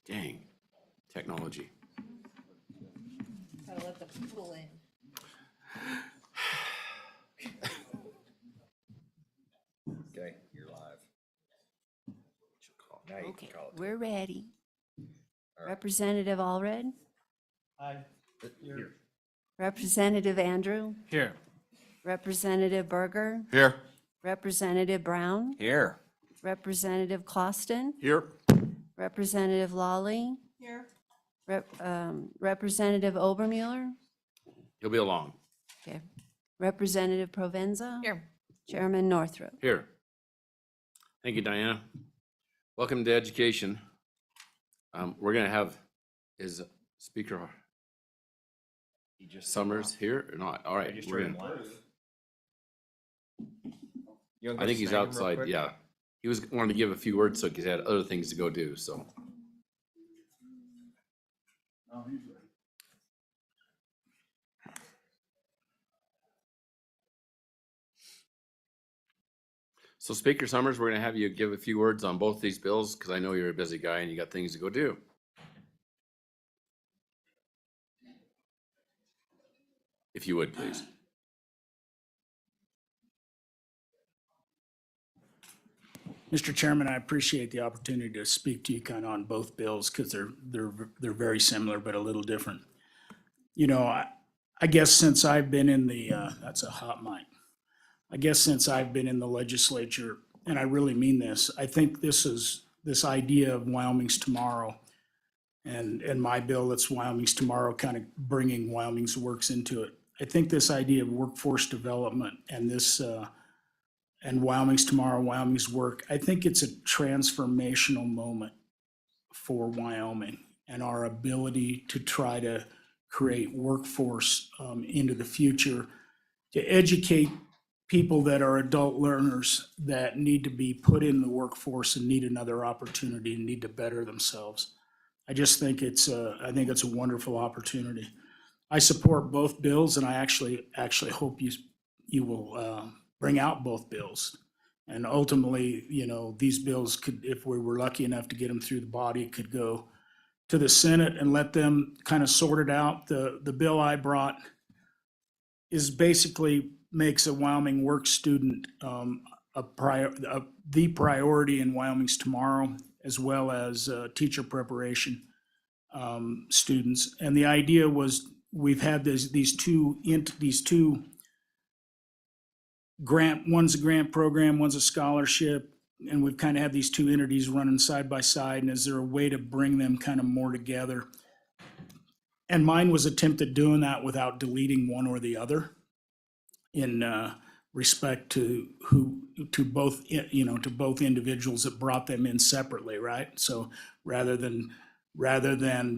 Dang, technology. Gotta let the people in. Okay, you're live. Now you Okay, can call it. we're ready. All right. Representative Allred, Here. Representative Andrew, Here. Representative Berger, Here. Representative Brown, Here. Representative Clausten, Here. Representative Lawley, Here. Representative Obermueller, He'll be along. okay, Representative Provenza. Here. Chairman Northrup. Here. Thank you, Diana. Welcome to education. We're gonna have, is Speaker Summers here or not? All right. we're gonna- I think he's outside, yeah. He wanted to give a few words, so he had other things to go do, so. So Speaker Summers, we're gonna have you give a few words on both these bills, because I know you're a busy guy and you got things to go do. If you would, please. Mr. Chairman, I appreciate the opportunity to speak to you kind of on both bills because they're very similar but a little different. You know, I guess since I've been in the that's a hot mic. I guess since I've been in the legislature, and I really mean this, I think this idea of Wyoming's Tomorrow and my bill that's Wyoming's Tomorrow, kind of bringing Wyoming's Works into it. I think this idea of workforce development and this and Wyoming's Tomorrow, Wyoming's Work, I think it's a transformational moment for Wyoming and our ability to try to create workforce into the future, to educate people that are adult learners that need to be put in the workforce and need another opportunity and need to better themselves. I just think it's a wonderful opportunity. I support both bills, and I actually hope you will bring out both bills. And ultimately, you know, these bills could, if we were lucky enough to get them through the body, could go to the Senate and let them kind of sort it out. The bill I brought is basically makes a Wyoming Work student the priority in Wyoming's Tomorrow, as well as teacher preparation students. And the idea was we've had these two grant, one's a grant program, one's a scholarship, and we've kind of had these two entities running side by side. And is there a way to bring them kind of more together? And mine was attempted doing that without deleting one or the other, in respect to both individuals that brought them in separately, right? So rather than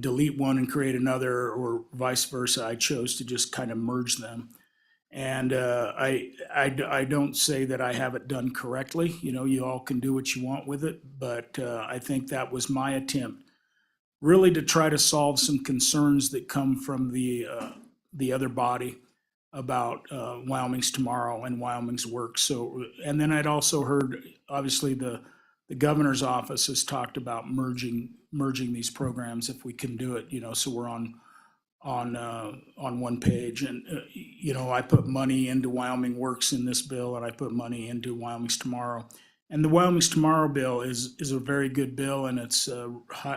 delete one and create another, or vice versa, I chose to just kind of merge them. And I don't say that I have it done correctly. You know, you all can do what you want with it, but I think that was my attempt, really, to try to solve some concerns that come from the other body about Wyoming's Tomorrow and Wyoming's Work. So, and then I'd also heard, obviously, the governor's office has talked about merging these programs if we can do it. You know, so we're on one page. And you know, I put money into Wyoming Works in this bill, and I put money into Wyoming's Tomorrow. And the Wyoming's Tomorrow bill is a very good bill, and it's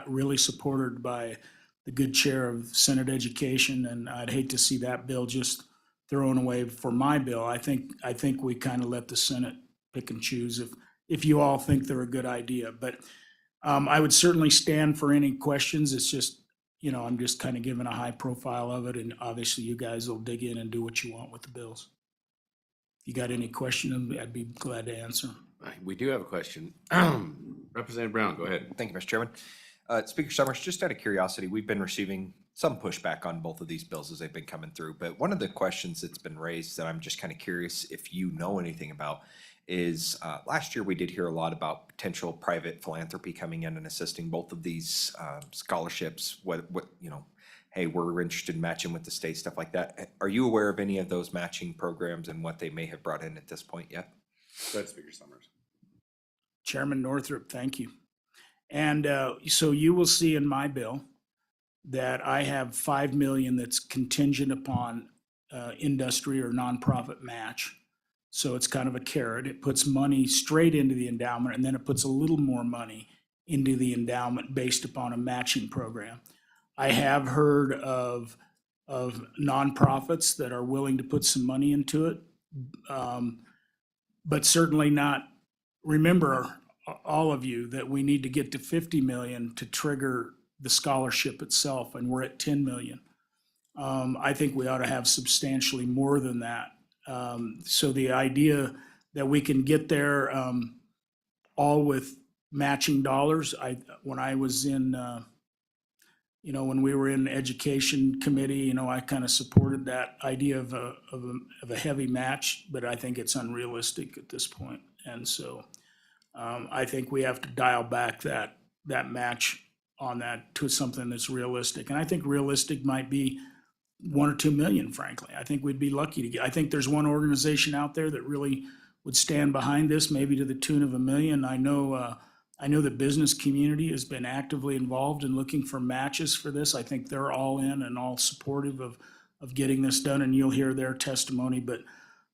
really supported by the good chair of Senate Education. And I'd hate to see that bill just thrown away for my bill. I think we kind of let the Senate pick and choose if you all think they're a good idea. But I would certainly stand for any questions. It's just, you know, I'm just kind of giving a high profile of it, and obviously you guys will dig in and do what you want with the bills. If you got any questions, I'd be glad to answer. We do have a question. Representative Brown, go ahead. Thank you, Mr. Chairman. Speaker Summers, just out of curiosity, we've been receiving some pushback on both of these bills as they've been coming through. But one of the questions that's been raised that I'm just kind of curious if you know anything about is last year we did hear a lot about potential private philanthropy coming in and assisting both of these scholarships. What you know, hey, we're interested in matching with the state, stuff like that. Are you aware of any of those matching programs and what they may have brought in at this point yet? Go ahead, Speaker Summers. Chairman Northrup, thank you. And so you will see in my bill that I have 5 million that's contingent upon industry or nonprofit match. So it's kind of a carrot. It puts money straight into the endowment, and then it puts a little more money into the endowment based upon a matching program. I have heard of nonprofits that are willing to put some money into it, but certainly not. Remember, all of you, that we need to get to 50 million to trigger the scholarship itself, and we're at 10 million. I think we ought to have substantially more than that. So the idea that we can get there all with matching dollars, when I was in, when we were in education committee, I kind of supported that idea of a heavy match, but I think it's unrealistic at this point. And so I think we have to dial back that match on that to something that's realistic. And I think realistic might be 1 or 2 million, frankly. I think we'd be lucky to get, I think there's one organization out there that really would stand behind this, maybe to the tune of $1 million. I know the business community has been actively involved in looking for matches for this. I think they're all in and all supportive of getting this done, and you'll hear their testimony. But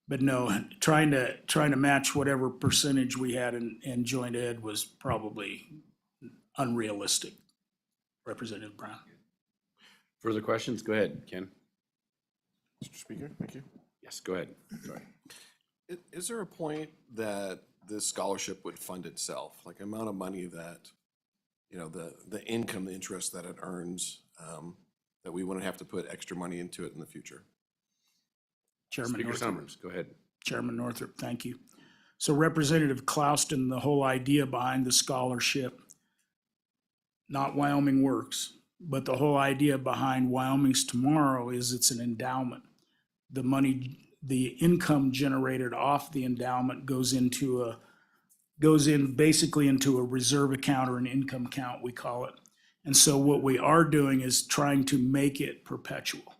no, trying to match whatever percentage we had in joint ed was probably unrealistic. Representative Brown. Further questions? Go ahead, Ken. Mr. Speaker, thank you. Yes, go ahead. Sorry. Is there a point that this scholarship would fund itself? Like amount of money that, the income, the interest that it earns, that we wouldn't have to put extra money into it in the future? Chairman Speaker Northrop. Summers, go ahead. Chairman Northrop, thank you. So Representative Clouston, the whole idea behind the scholarship, not Wyoming Works, but the whole idea behind Wyoming's Tomorrow is it's an endowment. The money, the income generated off the endowment goes basically into a reserve account or an income account, we call it. And so what we are doing is trying to make it perpetual.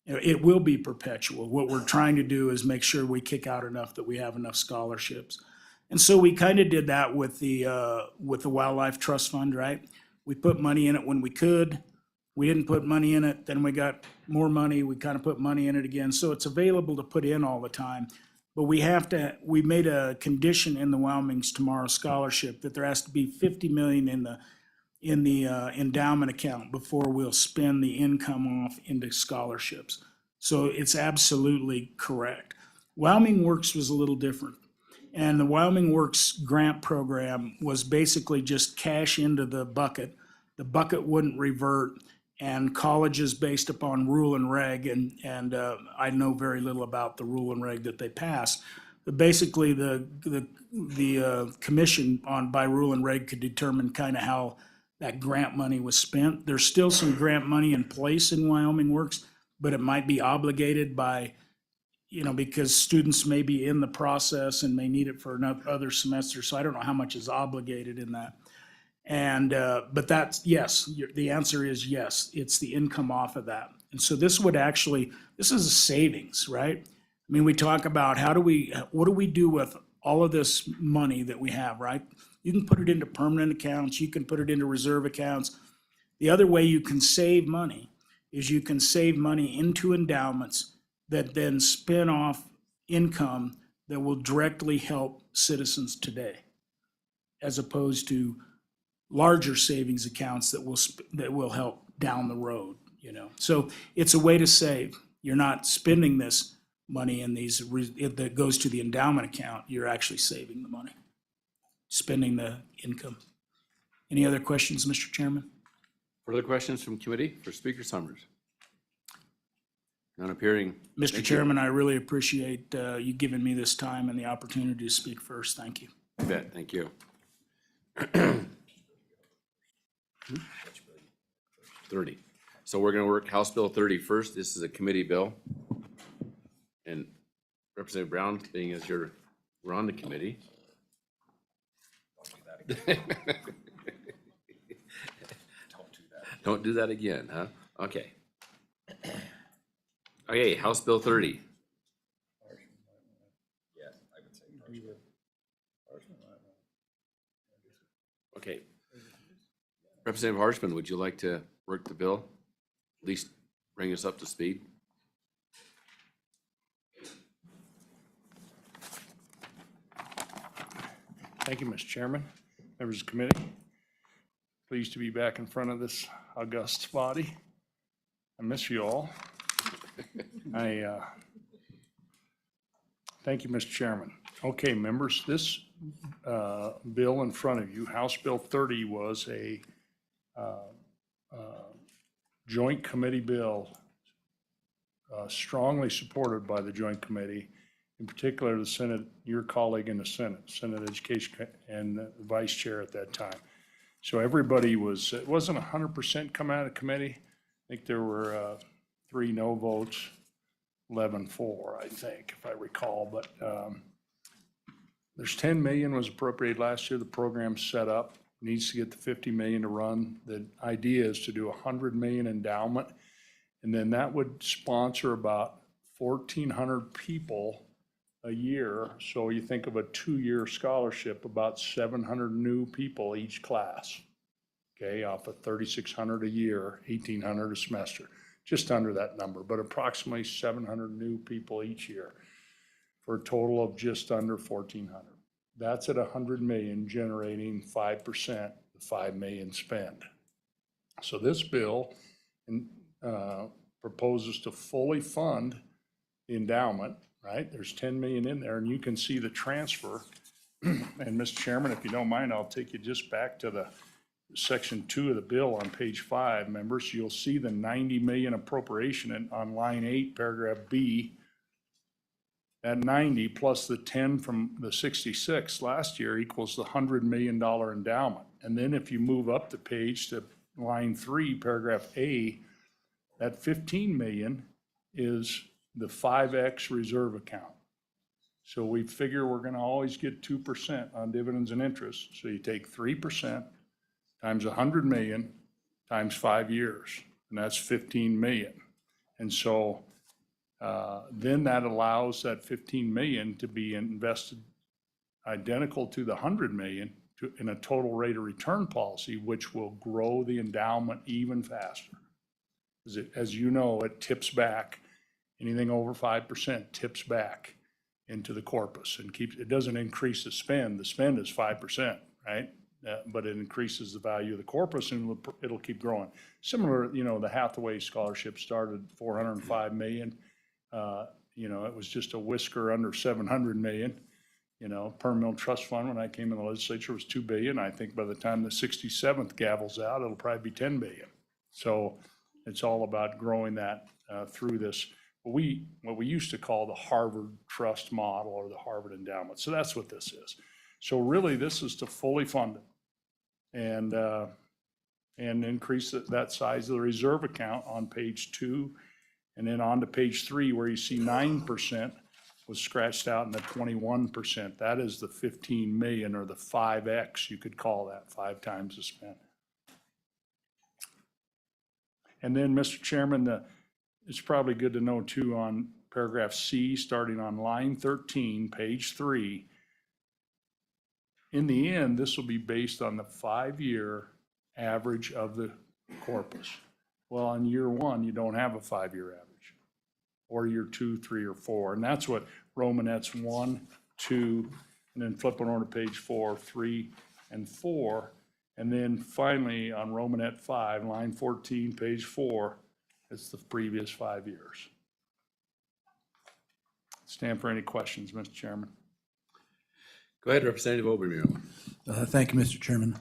It will be perpetual. What we're trying to do is make sure we kick out enough that we have enough scholarships. And so we kind of did that with the Wildlife Trust Fund, right? We put money in it when we could. We didn't put money in it, then we got more money. We kind of put money in it again. So it's available to put in all the time. But we made a condition in the Wyoming's Tomorrow Scholarship that there has to be 50 million in the endowment account before we'll spend the income off into scholarships. So it's absolutely correct. Wyoming Works was a little different. And the Wyoming Works grant program was basically just cash into the bucket. The bucket wouldn't revert, and colleges based upon rule and reg, and I know very little about the rule and reg that they passed. But basically, the commission by rule and reg could determine kind of how that grant money was spent. There's still some grant money in place in Wyoming Works, but it might be obligated by, because students may be in the process and may need it for another semester. So I don't know how much is obligated in that. And, but that's, yes, the answer is yes, it's the income off of that. And so this is a savings, right? I mean, we talk about what do we do with all of this money that we have, right? You can put it into permanent accounts, you can put it into reserve accounts. The other way you can save money is you can save money into endowments that then spin off income that will directly help citizens today, as opposed to larger savings accounts that will help down the road, So it's a way to save. You're not spending this money in that goes to the endowment account. You're actually saving the money, spending the income. Any other questions, Mr. Chairman? Further questions from committee for Speaker Summers? None appearing. Mr. Thank you. Chairman, I really appreciate you giving me this time and the opportunity to speak first. Thank you. You bet, thank you. 30. So we're gonna work House Bill 30 first. This is a committee bill. And Representative Brown, being as we're on the committee. Don't do that again, huh? Okay. Okay, House Bill 30. Okay. Representative Harshman, would you like to work the bill? At least bring us up to speed? Thank you, Mr. Chairman, members of the committee. Pleased to be back in front of this august body. I miss you all. Thank you, Mr. Chairman. Okay, members, this bill in front of you, House Bill 30, was a joint committee bill strongly supported by the joint committee, in particular the Senate, your colleague in the Senate Education and the Vice Chair at that time. So everybody was, it wasn't 100% come out of committee. I think there were 3 no votes, 11 for, I think, if I recall. But there's 10 million was appropriated last year. The program's set up, needs to get the 50 million to run. The idea is to do 100 million endowment, and then that would sponsor about 1,400 people a year. So you think of a 2-year scholarship, about 700 new people each class, okay, off of 3,600 a year, 1,800 a semester, just under that number, but approximately 700 new people each year for a total of just under 1,400. That's at 100 million, generating 5%, the 5 million spend. So this bill proposes to fully fund the endowment, right? There's 10 million in there, and you can see the transfer. And Mr. Chairman, if you don't mind, I'll take you just back to the section 2 of the bill on page 5, members. You'll see the 90 million appropriation on line 8, paragraph B. That 90 plus the 10 from the 66 last year equals the $100 million endowment. And then if you move up the page to line 3, paragraph A, that 15 million is the 5X reserve account. So we figure we're going to always get 2% on dividends and interest. So you take 3% times 100 million times 5 years, and that's 15 million. And so then that allows that 15 million to be invested identical to the 100 million in a total rate of return policy, which will grow the endowment even faster. As you know, it tips back. Anything over 5% tips back into the corpus and keeps, it doesn't increase the spend. The spend is 5%, right? But it increases the value of the corpus and it'll keep growing. Similar, you know, the Hathaway Scholarship started 405 million. You know, it was just a whisker under 700 million. You know, Permanent Trust Fund, when I came in the legislature, was 2 billion. I think by the time the 67th gavels out, it'll probably be 10 billion. So it's all about growing that through this, what we used to call the Harvard Trust Model or the Harvard Endowment. So that's what this is. So really, this is to fully fund it and increase that size of the reserve account on page 2, and then on to page 3 where you see 9% was scratched out and the 21%. That is the 15 million or the 5X, you could call that, 5 times the spend. And then, Mr. Chairman, it's probably good to know too on paragraph C, starting on line 13, page 3. In the end, this will be based on the 5-year average of the corpus. Well, on year 1, you don't have a 5-year average, or year 2, 3, or 4. And that's what Romanette's 1, 2, and then flipping over to page 4, 3, and 4. And then finally on Romanette 5, line 14, page 4, it's the previous 5 years. Stand for any questions, Mr. Chairman. Go ahead, Representative Obermueller. Thank you, Mr. Chairman.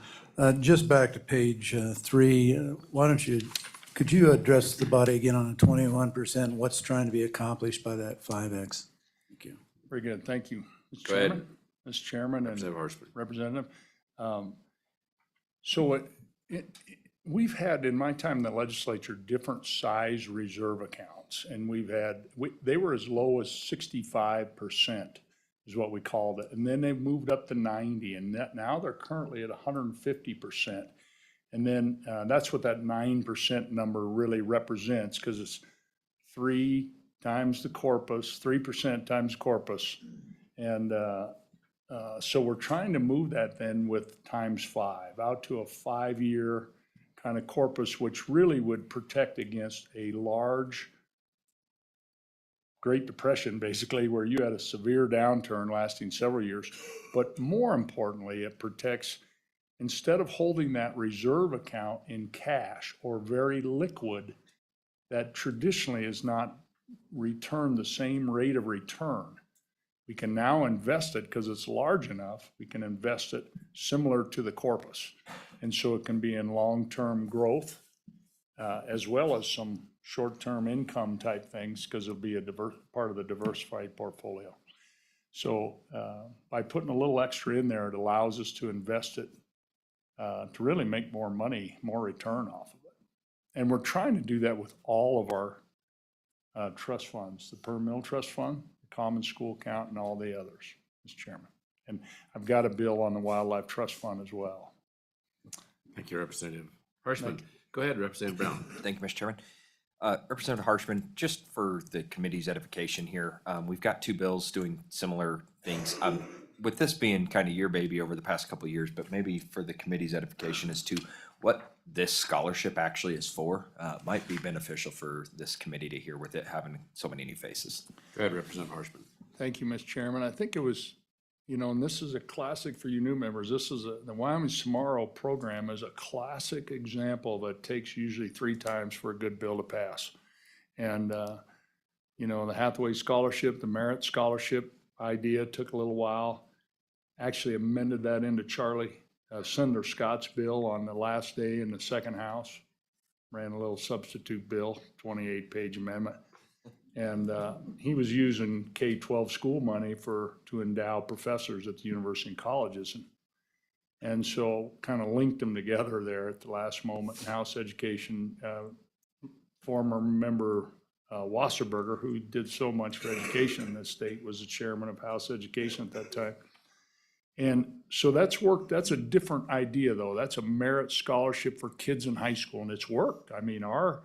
Just back to page 3, could you address the body again on the 21%? What's trying to be accomplished by that 5X? Thank you. Very good, thank you. Mr. Go ahead. Chairman, Mr. Chairman and Representative Harshman. Representative. So we've had, in my time in the legislature, different size reserve accounts. And they were as low as 65% is what we called it. And then they moved up to 90, and now they're currently at 150%. And then that's what that 9% number really represents, because it's 3 times the corpus, 3% times corpus. And so we're trying to move that then with times 5 out to a 5-year kind of corpus, which really would protect against a large Great Depression, basically, where you had a severe downturn lasting several years. But more importantly, it protects, instead of holding that reserve account in cash or very liquid, that traditionally has not returned the same rate of return. We can now invest it because it's large enough. We can invest it similar to the corpus. And so it can be in long-term growth, as well as some short-term income type things, because it'll be a part of the diversified portfolio. So by putting a little extra in there, it allows us to invest it to really make more money, more return off of it. And we're trying to do that with all of our trust funds, the per mill trust fund, the common school account, and all the others, Mr. Chairman. And I've got a bill on the wildlife trust fund as well. Thank you, Representative Harshman. Go ahead, Representative Brown. Thank you, Mr. Chairman. Representative Harshman, just for the committee's edification here, we've got two bills doing similar things. With this being kind of your baby over the past couple of years, but maybe for the committee's edification as to what this scholarship actually is for, might be beneficial for this committee to hear with it having so many new faces. Go ahead, Representative Harshman. Thank you, Mr. Chairman. I think it was, and this is a classic for you new members. This is the Wyoming Tomorrow program is a classic example that takes usually 3 times for a good bill to pass. And, the Hathaway Scholarship, the Merit Scholarship idea took a little while. Actually amended that into Senator Scott's bill on the last day in the second house. Ran a little substitute bill, 28-page amendment. And he was using K-12 school money to endow professors at the university and colleges. And so kind of linked them together there at the last moment. House Education, former member Wasserberger, who did so much for education in this state, was the chairman of House Education at that time. And so that's worked. That's a different idea, though. That's a merit scholarship for kids in high school, and it's worked. I mean, our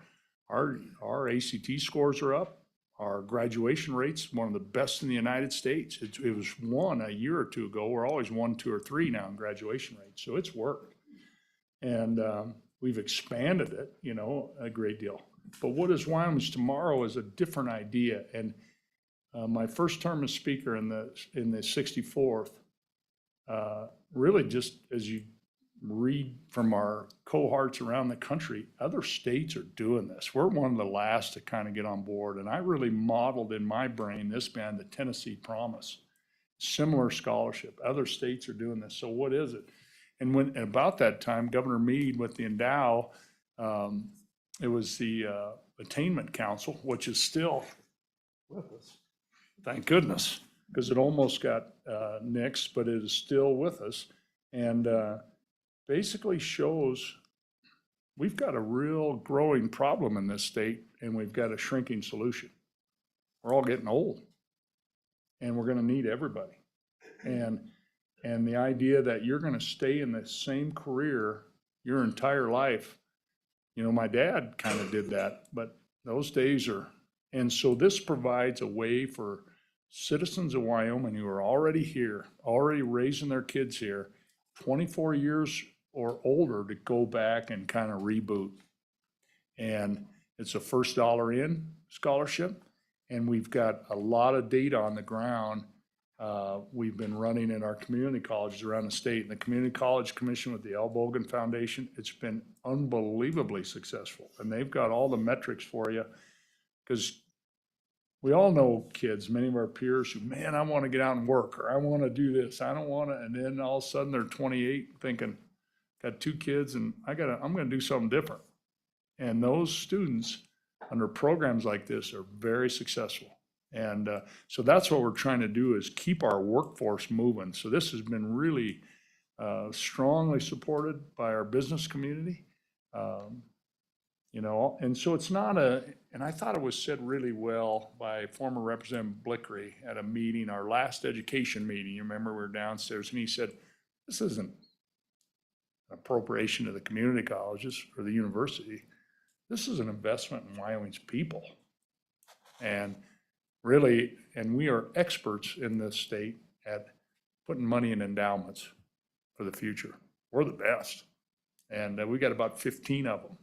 ACT scores are up. Our graduation rate's one of the best in the United States. It was 1 a year or 2 ago. We're always 1, 2, or 3 now in graduation rate. So it's worked. And we've expanded it, a great deal. But what is Wyoming's Tomorrow is a different idea. And my first term as speaker in the 64th, really just as you read from our cohorts around the country, other states are doing this. We're one of the last to kind of get on board. And I really modeled in my brain this band, the Tennessee Promise, similar scholarship. Other states are doing this. So what is it? And about that time, Governor Meade with the Endow, it was the Attainment Council, which is still with us. Thank goodness, because it almost got nixed, but it is still with us. And basically shows we've got a real growing problem in this state, and we've got a shrinking solution. We're all getting old, and we're going to need everybody. And the idea that you're going to stay in the same career your entire life, my dad kind of did that, but those days are, and so this provides a way for citizens of Wyoming who are already here, already raising their kids here, 24 years or older, to go back and kind of reboot. And it's a first dollar in scholarship. And we've got a lot of data on the ground. We've been running in our community colleges around the state, and the Community College Commission with the L. Bogan Foundation, it's been unbelievably successful. And they've got all the metrics for you, because we all know kids, many of our peers who, man, I want to get out and work, or I want to do this, I don't want to, and then all of a sudden they're 28 thinking, got 2 kids and I'm going to do something different. And those students under programs like this are very successful. And so that's what we're trying to do, is keep our workforce moving. So this has been really strongly supported by our business community. And so it's not and I thought it was said really well by former Representative Blickery at a meeting, our last education meeting. You remember, we were downstairs, and he said, this isn't an appropriation to the community colleges or the university. This is an investment in Wyoming's people. And really, and we are experts in this state at putting money in endowments for the future. We're the best. And we got about 15 of them.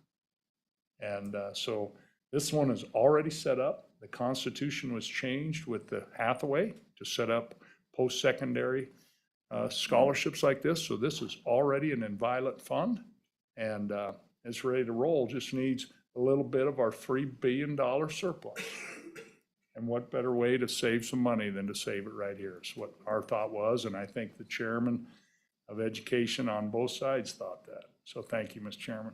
And so this one is already set up. The Constitution was changed with the Hathaway to set up post-secondary scholarships like this. So this is already an inviolate fund, and it's ready to roll. Just needs a little bit of our $3 billion surplus. And what better way to save some money than to save it right here is what our thought was. And I think the chairman of education on both sides thought that. So thank you, Mr. Chairman.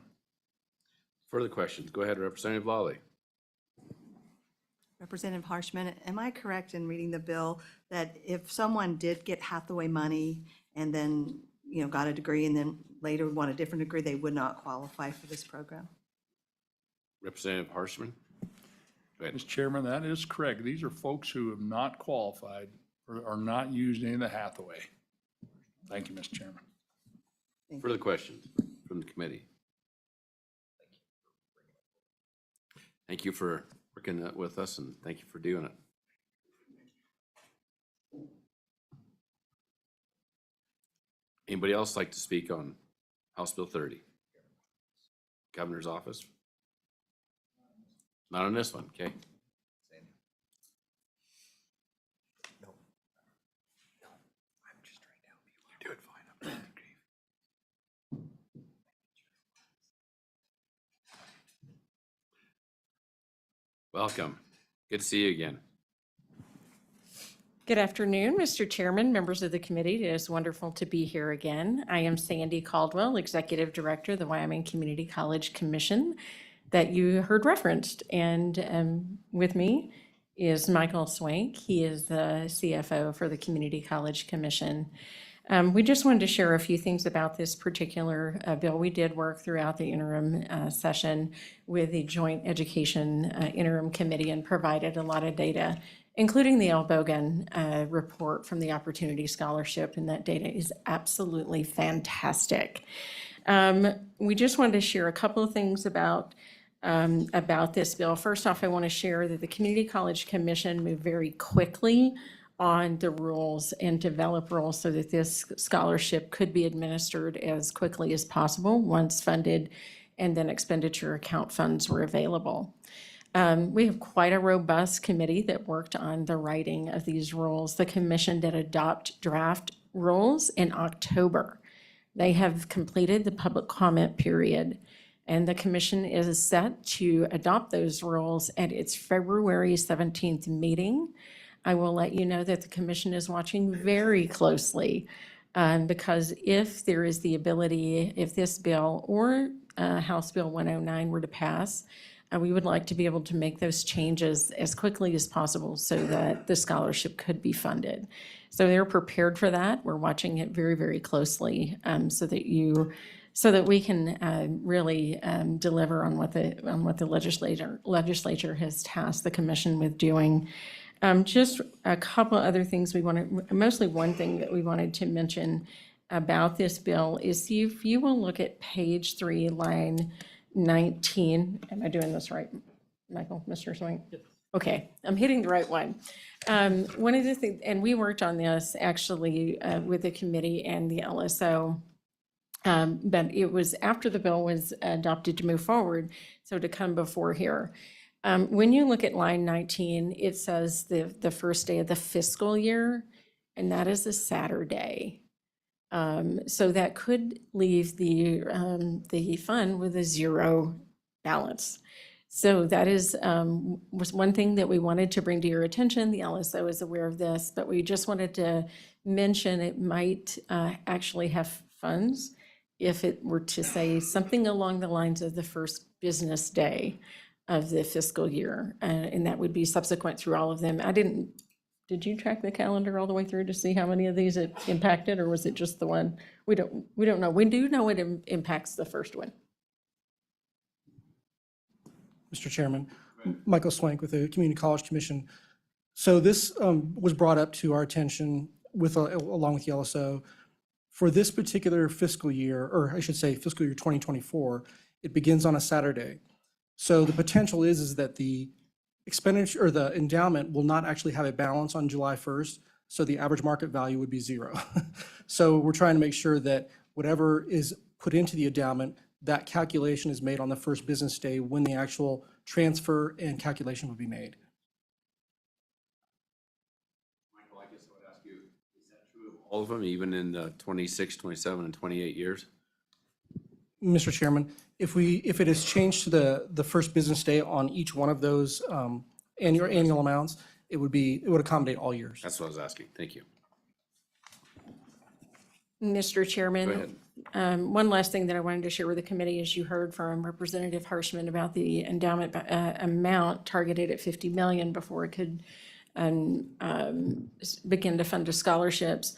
Further questions? Go ahead, Representative Lawley. Representative Harshman, am I correct in reading the bill that if someone did get Hathaway money and then, got a degree and then later want a different degree, they would not qualify for this program? Representative Harshman? Go ahead. Mr. Chairman, that is correct. These are folks who have not qualified or are not used any of the Hathaway. Thank you, Mr. Chairman. Further questions from the committee? Thank you for working with us, and thank you for doing it. Anybody else like to speak on House Bill 30? Governor's office? Not on this one, okay? You're doing fine. Welcome. Good to see you again. Good afternoon, Mr. Chairman, members of the committee. It is wonderful to be here again. I am Sandy Caldwell, Executive Director of the Wyoming Community College Commission that you heard referenced. And with me is Michael Swank. He is the CFO for the Community College Commission. We just wanted to share a few things about this particular bill. We did work throughout the interim session with the Joint Education Interim Committee and provided a lot of data, including the El Bogan report from the Opportunity Scholarship, and that data is absolutely fantastic. We just wanted to share a couple of things about this bill. First off, I want to share that the Community College Commission moved very quickly on the rules and develop rules so that this scholarship could be administered as quickly as possible once funded and then expenditure account funds were available. We have quite a robust committee that worked on the writing of these rules. The commission did adopt draft rules in October. They have completed the public comment period, and the commission is set to adopt those rules at its February 17th meeting. I will let you know that the commission is watching very closely because if there is the ability, if this bill or House Bill 109 were to pass, we would like to be able to make those changes as quickly as possible so that the scholarship could be funded. So they're prepared for that. We're watching it very, very closely so that we can really deliver on what the legislature has tasked the commission with doing. Just a couple other things mostly one thing that we wanted to mention about this bill is if you will look at page 3, line 19. Am I doing this right, Michael, Mr. Swing? Okay, I'm hitting the right one. One of the things, and we worked on this actually with the committee and the LSO, but it was after the bill was adopted to move forward, so to come before here. When you look at line 19, it says the first day of the fiscal year, and that is a Saturday. So that could leave the fund with a zero balance. So that was one thing that we wanted to bring to your attention. The LSO is aware of this, but we just wanted to mention it might actually have funds if it were to say something along the lines of the first business day of the fiscal year, and that would be subsequent through all of them. Did you track the calendar all the way through to see how many of these it impacted, or was it just the one? We don't know. We do know it impacts the first one. Mr. Chairman, Michael Swank with the Community College Commission. So this was brought up to our attention along with the LSO. For this particular fiscal year, or I should say fiscal year 2024, it begins on a Saturday. So the potential is that the expenditure or the endowment will not actually have a balance on July 1st, so the average market value would be zero. So we're trying to make sure that whatever is put into the endowment, that calculation is made on the first business day when the actual transfer and calculation would be made. Michael, I guess I would ask you, is that true of all of them, even in the 26, 27, and 28 years? Mr. Chairman, if it is changed to the first business day on each one of those annual amounts, it would accommodate all years. That's what I was asking. Thank you. Mr. Go Chairman, ahead. one last thing that I wanted to share with the committee is you heard from Representative Harshman about the endowment amount targeted at 50 million before it could begin to fund the scholarships.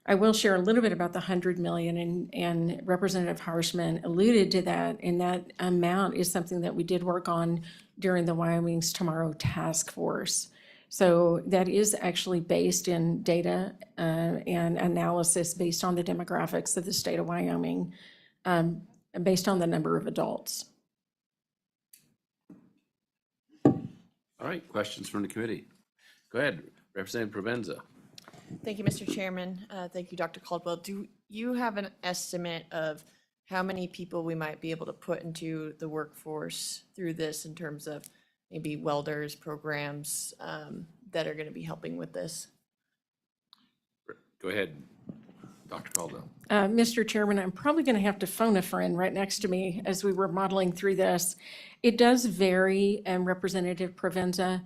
I will share a little bit about the 100 million, and Representative Harshman alluded to that, and that amount is something that we did work on during the Wyoming's Tomorrow Task Force. So that is actually based in data and analysis based on the demographics of the state of Wyoming, based on the number of adults. All right, questions from the committee? Go ahead, Representative Provenza. Thank you, Mr. Chairman. Thank you, Dr. Caldwell. Do you have an estimate of how many people we might be able to put into the workforce through this in terms of maybe welders, programs that are going to be helping with this? Go ahead, Dr. Caldwell. Mr. Chairman, I'm probably going to have to phone a friend right next to me as we were modeling through this. It does vary, Representative Provenza,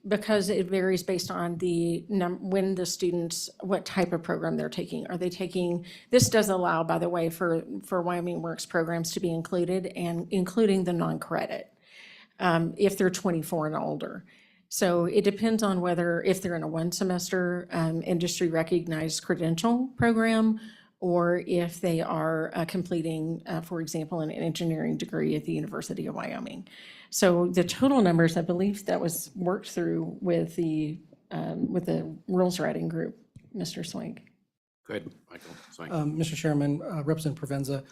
because it varies based on the when the students, what type of program they're taking. Are they taking, this does allow, by the way, for Wyoming Works programs to be included, and including the non-credit, if they're 24 and older. So it depends on whether, if they're in a one semester industry recognized credential program, or if they are completing, for example, an engineering degree at the University of Wyoming. So the total numbers, I believe that was worked through with the rules writing group, Mr. Swink. Go ahead, Michael Swank. Mr. Chairman, Representative Provenza,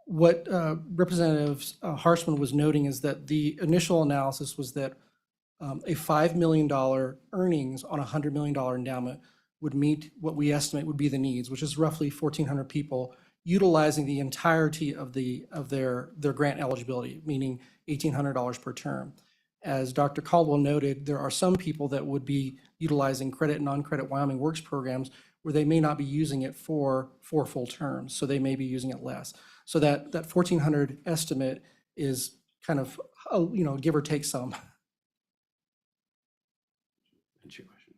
what Representative Harshman was noting is that the initial analysis was that a $5 million earnings on a $100 million endowment would meet what we estimate would be the needs, which is roughly 1,400 people utilizing the entirety of their grant eligibility, meaning $1,800 per term. As Dr. Caldwell noted, there are some people that would be utilizing credit and non-credit Wyoming Works programs where they may not be using it for 4 full terms, so they may be using it less. So that 1,400 estimate is kind of, give or take some. That's your question.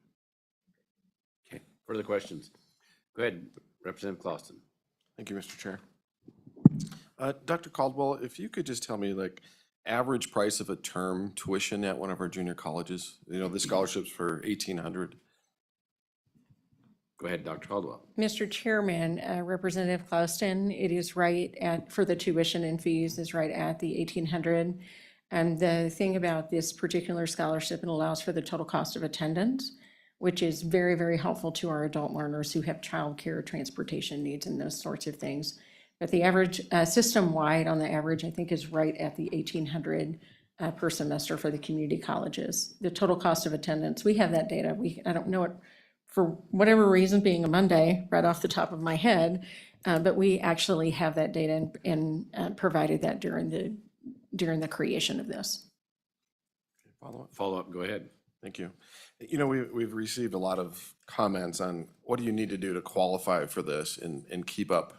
Okay, further questions? Go ahead, Representative Clausen. Thank you, Mr. Chair. Dr. Caldwell, if you could just tell me, like, average price of a term tuition at one of our junior colleges, the scholarships for 1,800. Go ahead, Dr. Caldwell. Mr. Chairman, Representative Clausen, it is right at, for the tuition and fees, is right at the 1,800. And the thing about this particular scholarship, it allows for the total cost of attendance, which is very, very helpful to our adult learners who have childcare, transportation needs, and those sorts of things. But the average, system-wide on the average, I think is right at the 1,800 per semester for the community colleges. The total cost of attendance, we have that data. I don't know it for whatever reason, being a Monday, right off the top of my head, but we actually have that data and provided that during the creation of this. Follow-up. Follow-up, go ahead. Thank you. We've received a lot of comments on what do you need to do to qualify for this and keep up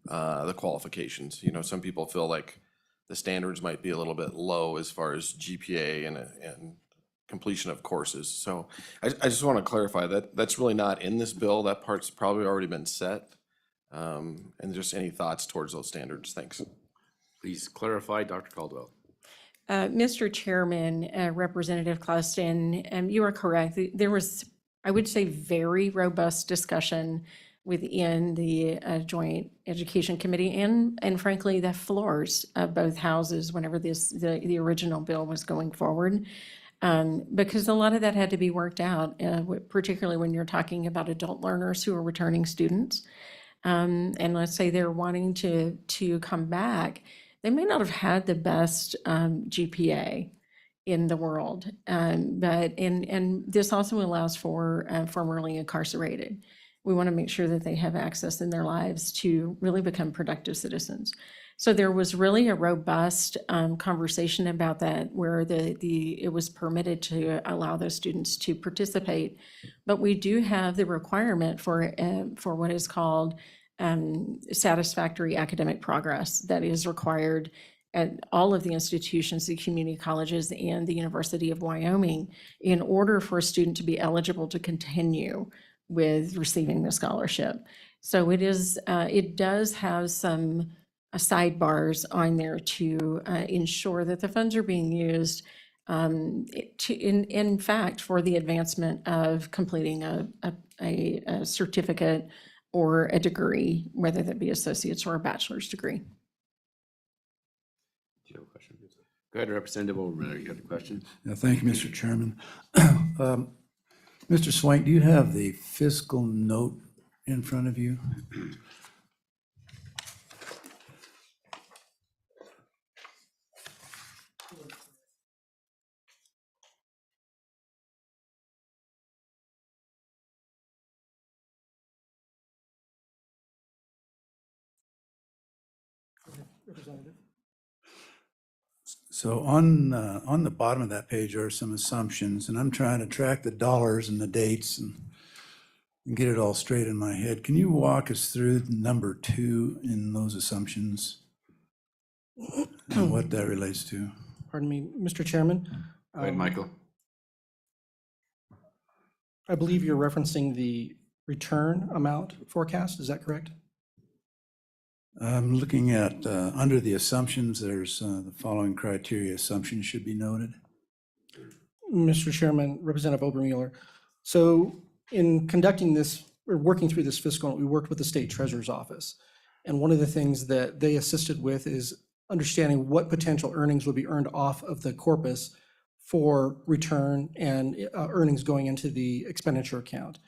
the qualifications. Some people feel like the standards might be a little bit low as far as GPA and completion of courses. So I just want to clarify that that's really not in this bill. That part's probably already been set. And just any thoughts towards those standards? Thanks. Please clarify, Dr. Caldwell. Mr. Chairman, Representative Clausen, you are correct. There was, I would say, very robust discussion within the Joint Education Committee and frankly, the floors of both houses whenever the original bill was going forward. Because a lot of that had to be worked out, particularly when you're talking about adult learners who are returning students. And let's say they're wanting to come back, they may not have had the best GPA in the world, but this also allows for formerly incarcerated. We want to make sure that they have access in their lives to really become productive citizens. So there was really a robust conversation about that, where it was permitted to allow those students to participate. But we do have the requirement for what is called satisfactory academic progress that is required at all of the institutions, the community colleges and the University of Wyoming, in order for a student to be eligible to continue with receiving the scholarship. So it does have some sidebars on there to ensure that the funds are being used in fact, for the advancement of completing a certificate or a degree, whether that be associate's or a bachelor's degree. Do you have a question? Go ahead, Representative Obermiller, you have a question? Yeah, thank you, Mr. Chairman. Mr. Swank, do you have the fiscal note in front of you? So on the bottom of that page are some assumptions, and I'm trying to track the dollars and the dates and get it all straight in my head. Can you walk us through number 2 in those assumptions and what that relates to? Pardon me, Mr. Chairman. Go ahead, Michael. I believe you're referencing the return amount forecast. Is that correct? I'm looking at, under the assumptions, there's the following criteria assumptions should be noted. Mr. Chairman, Representative Obermueller. So in conducting this, or working through this fiscal, we worked with the State Treasurer's Office. And one of the things that they assisted with is understanding what potential earnings would be earned off of the corpus for return and earnings going into the expenditure account.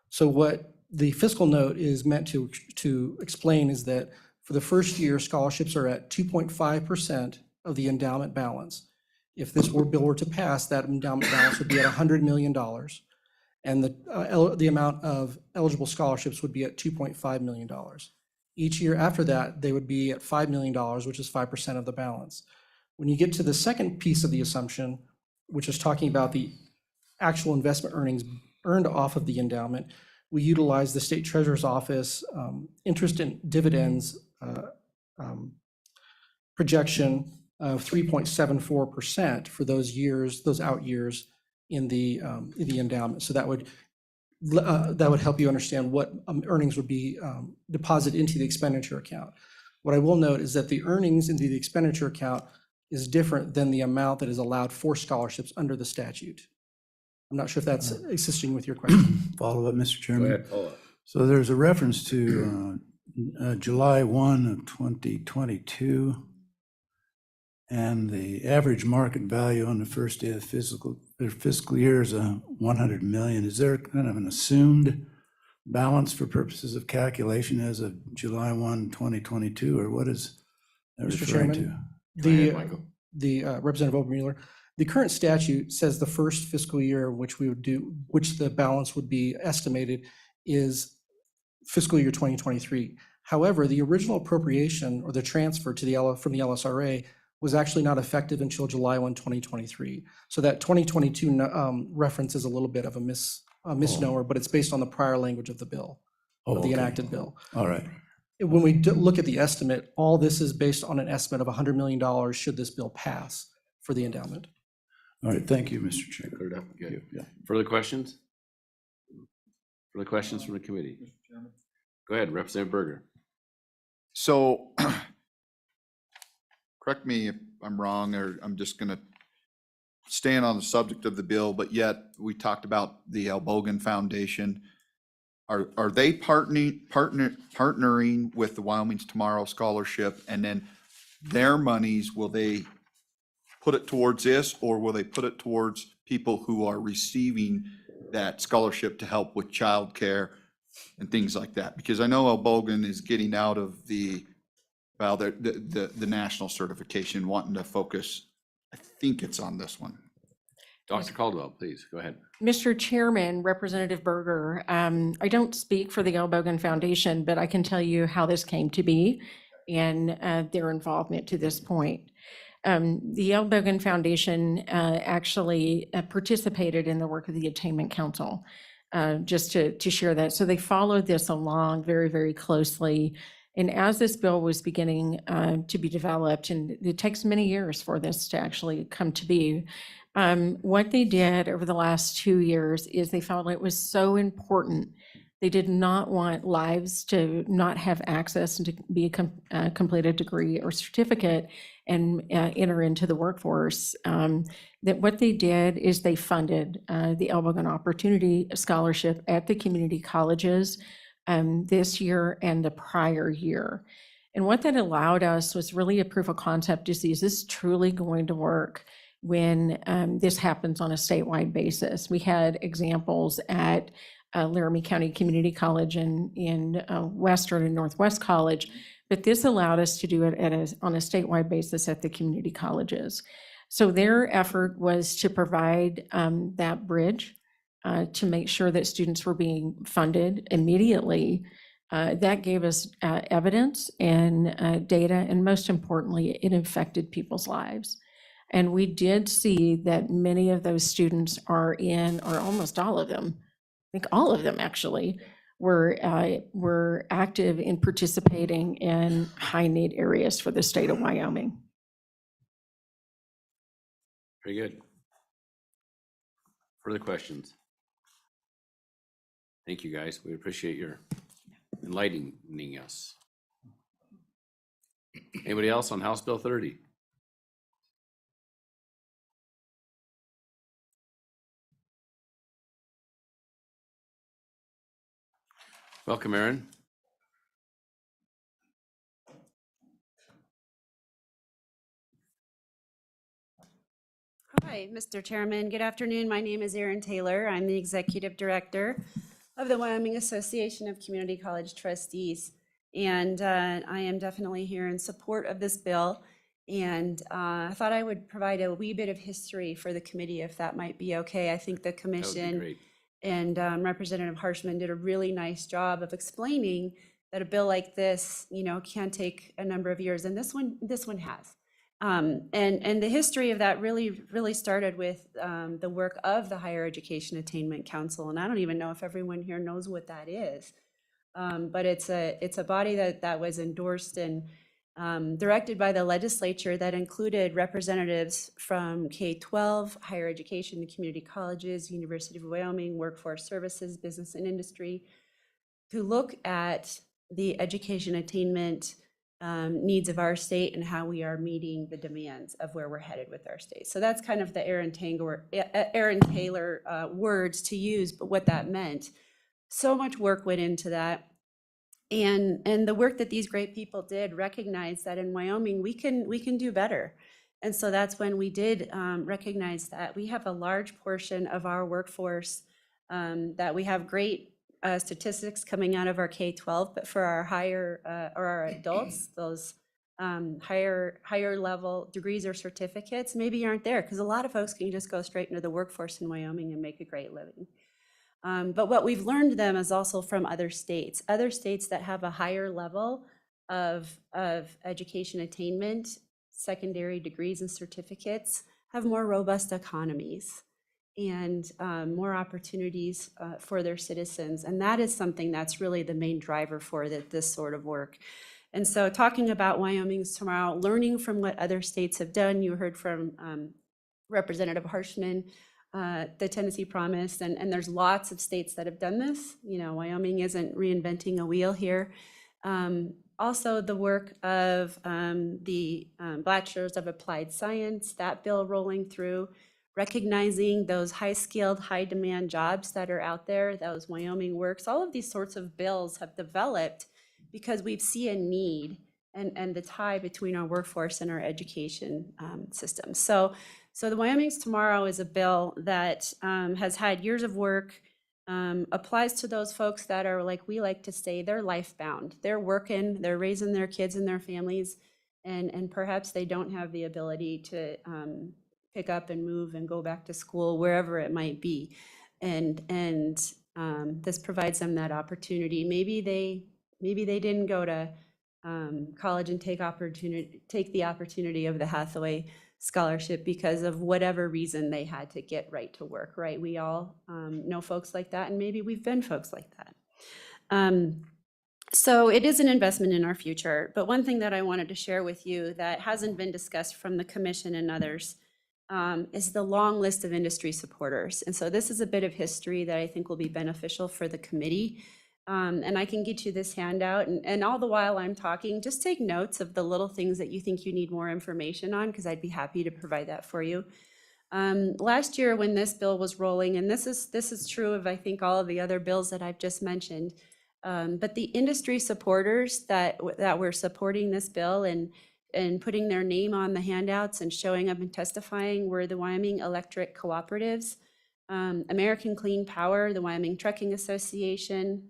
So what the fiscal note is meant to explain is that for the first year, scholarships are at 2.5% of the endowment balance. If this bill were to pass, that endowment balance would be at $100 million. And the amount of eligible scholarships would be at $2.5 million. Each year after that, they would be at $5 million, which is 5% of the balance. When you get to the second piece of the assumption, which is talking about the actual investment earnings earned off of the endowment, we utilize the State Treasurer's Office interest and dividends projection of 3.74% for those years, those out years in the endowment. So that would help you understand what earnings would be deposited into the expenditure account. What I will note is that the earnings into the expenditure account is different than the amount that is allowed for scholarships under the statute. I'm not sure if that's assisting with your question. Follow up, Mr. Go Chairman. ahead, follow up. So there's a reference to July 1 of 2022, and the average market value on the first day of the fiscal year is 100 million. Is there kind of an assumed balance for purposes of calculation as of July 1, 2022, or what is that Mr. referring to? Chairman, Go ahead, Michael. the Representative Obermueller, the current statute says the first fiscal year which the balance would be estimated is fiscal year 2023. However, the original appropriation or the transfer to from the LSRA was actually not effective until July 1, 2023. So that 2022 reference is a little bit of a misnomer, but it's based on the prior language of the bill, of the okay. enacted bill. All right. When we look at the estimate, all this is based on an estimate of $100 million should this bill pass for the endowment. All right, thank you, Mr. Chair. Cleared up, good. Yeah. Further questions? Further questions from the committee? Go ahead, Representative Berger. So, correct me if I'm wrong, or I'm just gonna stand on the subject of the bill, but yet we talked about the Albogan Foundation. Are they partnering with the Wyoming's Tomorrow Scholarship, and then their monies, will they put it towards this, or will they put it towards people who are receiving that scholarship to help with childcare and things like that? Because I know Albogan is getting out of the national certification, wanting to focus, I think it's on this one. Dr. Caldwell, please, go ahead. Mr. Chairman, Representative Berger, I don't speak for the L. Bogan Foundation, but I can tell you how this came to be and their involvement to this point. The L. Bogan Foundation actually participated in the work of the Attainment Council, just to share that. So they followed this along very, very closely. And as this bill was beginning to be developed, and it takes many years for this to actually come to be, what they did over the last 2 years is they felt it was so important. They did not want lives to not have access and to be complete a degree or certificate and enter into the workforce. That what they did is they funded the El Bogan Opportunity Scholarship at the community colleges this year and the prior year. And what that allowed us was really a proof of concept to see, is this truly going to work when this happens on a statewide basis? We had examples at Laramie County Community College in Western and Northwest College, but this allowed us to do it on a statewide basis at the community colleges. So their effort was to provide that bridge to make sure that students were being funded immediately. That gave us evidence and data, and most importantly, it affected people's lives. And we did see that many of those students are in, or almost all of them, I think all of them actually, were active in participating in high need areas for the state of Wyoming. Very good. Further questions? Thank you, guys. We appreciate your enlightening us. Anybody else on House Bill 30? Welcome, Aaron. Hi, Mr. Chairman. Good afternoon. My name is Erin Taylor. I'm the Executive Director of the Wyoming Association of Community College Trustees. And I am definitely here in support of this bill. And I thought I would provide a wee bit of history for the committee, if that might be okay. I think the That would be commission great. and Representative Harshman did a really nice job of explaining that a bill like this, can take a number of years, and this one has. And the history of that really started with the work of the Higher Education Attainment Council, and I don't even know if everyone here knows what that is. But it's a body that was endorsed and directed by the legislature that included representatives from K-12, higher education, and community colleges, University of Wyoming, workforce services, business and industry, to look at the education attainment needs of our state and how we are meeting the demands of where we're headed with our state. So that's kind of the Aaron Taylor words to use, but what that meant. So much work went into that. And the work that these great people did recognized that in Wyoming, we can do better. And so that's when we did recognize that we have a large portion of our workforce that we have great statistics coming out of our K-12, but for our higher or our adults, those higher level degrees or certificates maybe aren't there, because a lot of folks can just go straight into the workforce in Wyoming and make a great living. But what we've learned them is also from other states that have a higher level of education attainment, secondary degrees and certificates, have more robust economies and more opportunities for their citizens. And that is something that's really the main driver for this sort of work. And so talking about Wyoming's Tomorrow, learning from what other states have done, you heard from Representative Harshman, the Tennessee Promise, and there's lots of states that have done this. Wyoming isn't reinventing a wheel here. Also, the work of the Bachelors of Applied Science, that bill rolling through, recognizing those high-skilled, high-demand jobs that are out there, those Wyoming Works, all of these sorts of bills have developed because we see a need and the tie between our workforce and our education system. So the Wyoming's Tomorrow is a bill that has had years of work, applies to those folks that are, like we like to say, they're life-bound. They're working, they're raising their kids and their families, and perhaps they don't have the ability to pick up and move and go back to school, wherever it might be. And this provides them that opportunity. Maybe they didn't go to college and take the opportunity of the Hathaway Scholarship because of whatever reason they had to get right to work, right? We all know folks like that, and maybe we've been folks like that. So it is an investment in our future. But one thing that I wanted to share with you that hasn't been discussed from the commission and others is the long list of industry supporters. And so this is a bit of history that I think will be beneficial for the committee. And I can get you this handout, and all the while I'm talking, just take notes of the little things that you think you need more information on, because I'd be happy to provide that for you. Last year when this bill was rolling, and this is true of I think all of the other bills that I've just mentioned, but the industry supporters that were supporting this bill and putting their name on the handouts and showing up and testifying were the Wyoming Electric Cooperatives, American Clean Power, the Wyoming Trucking Association,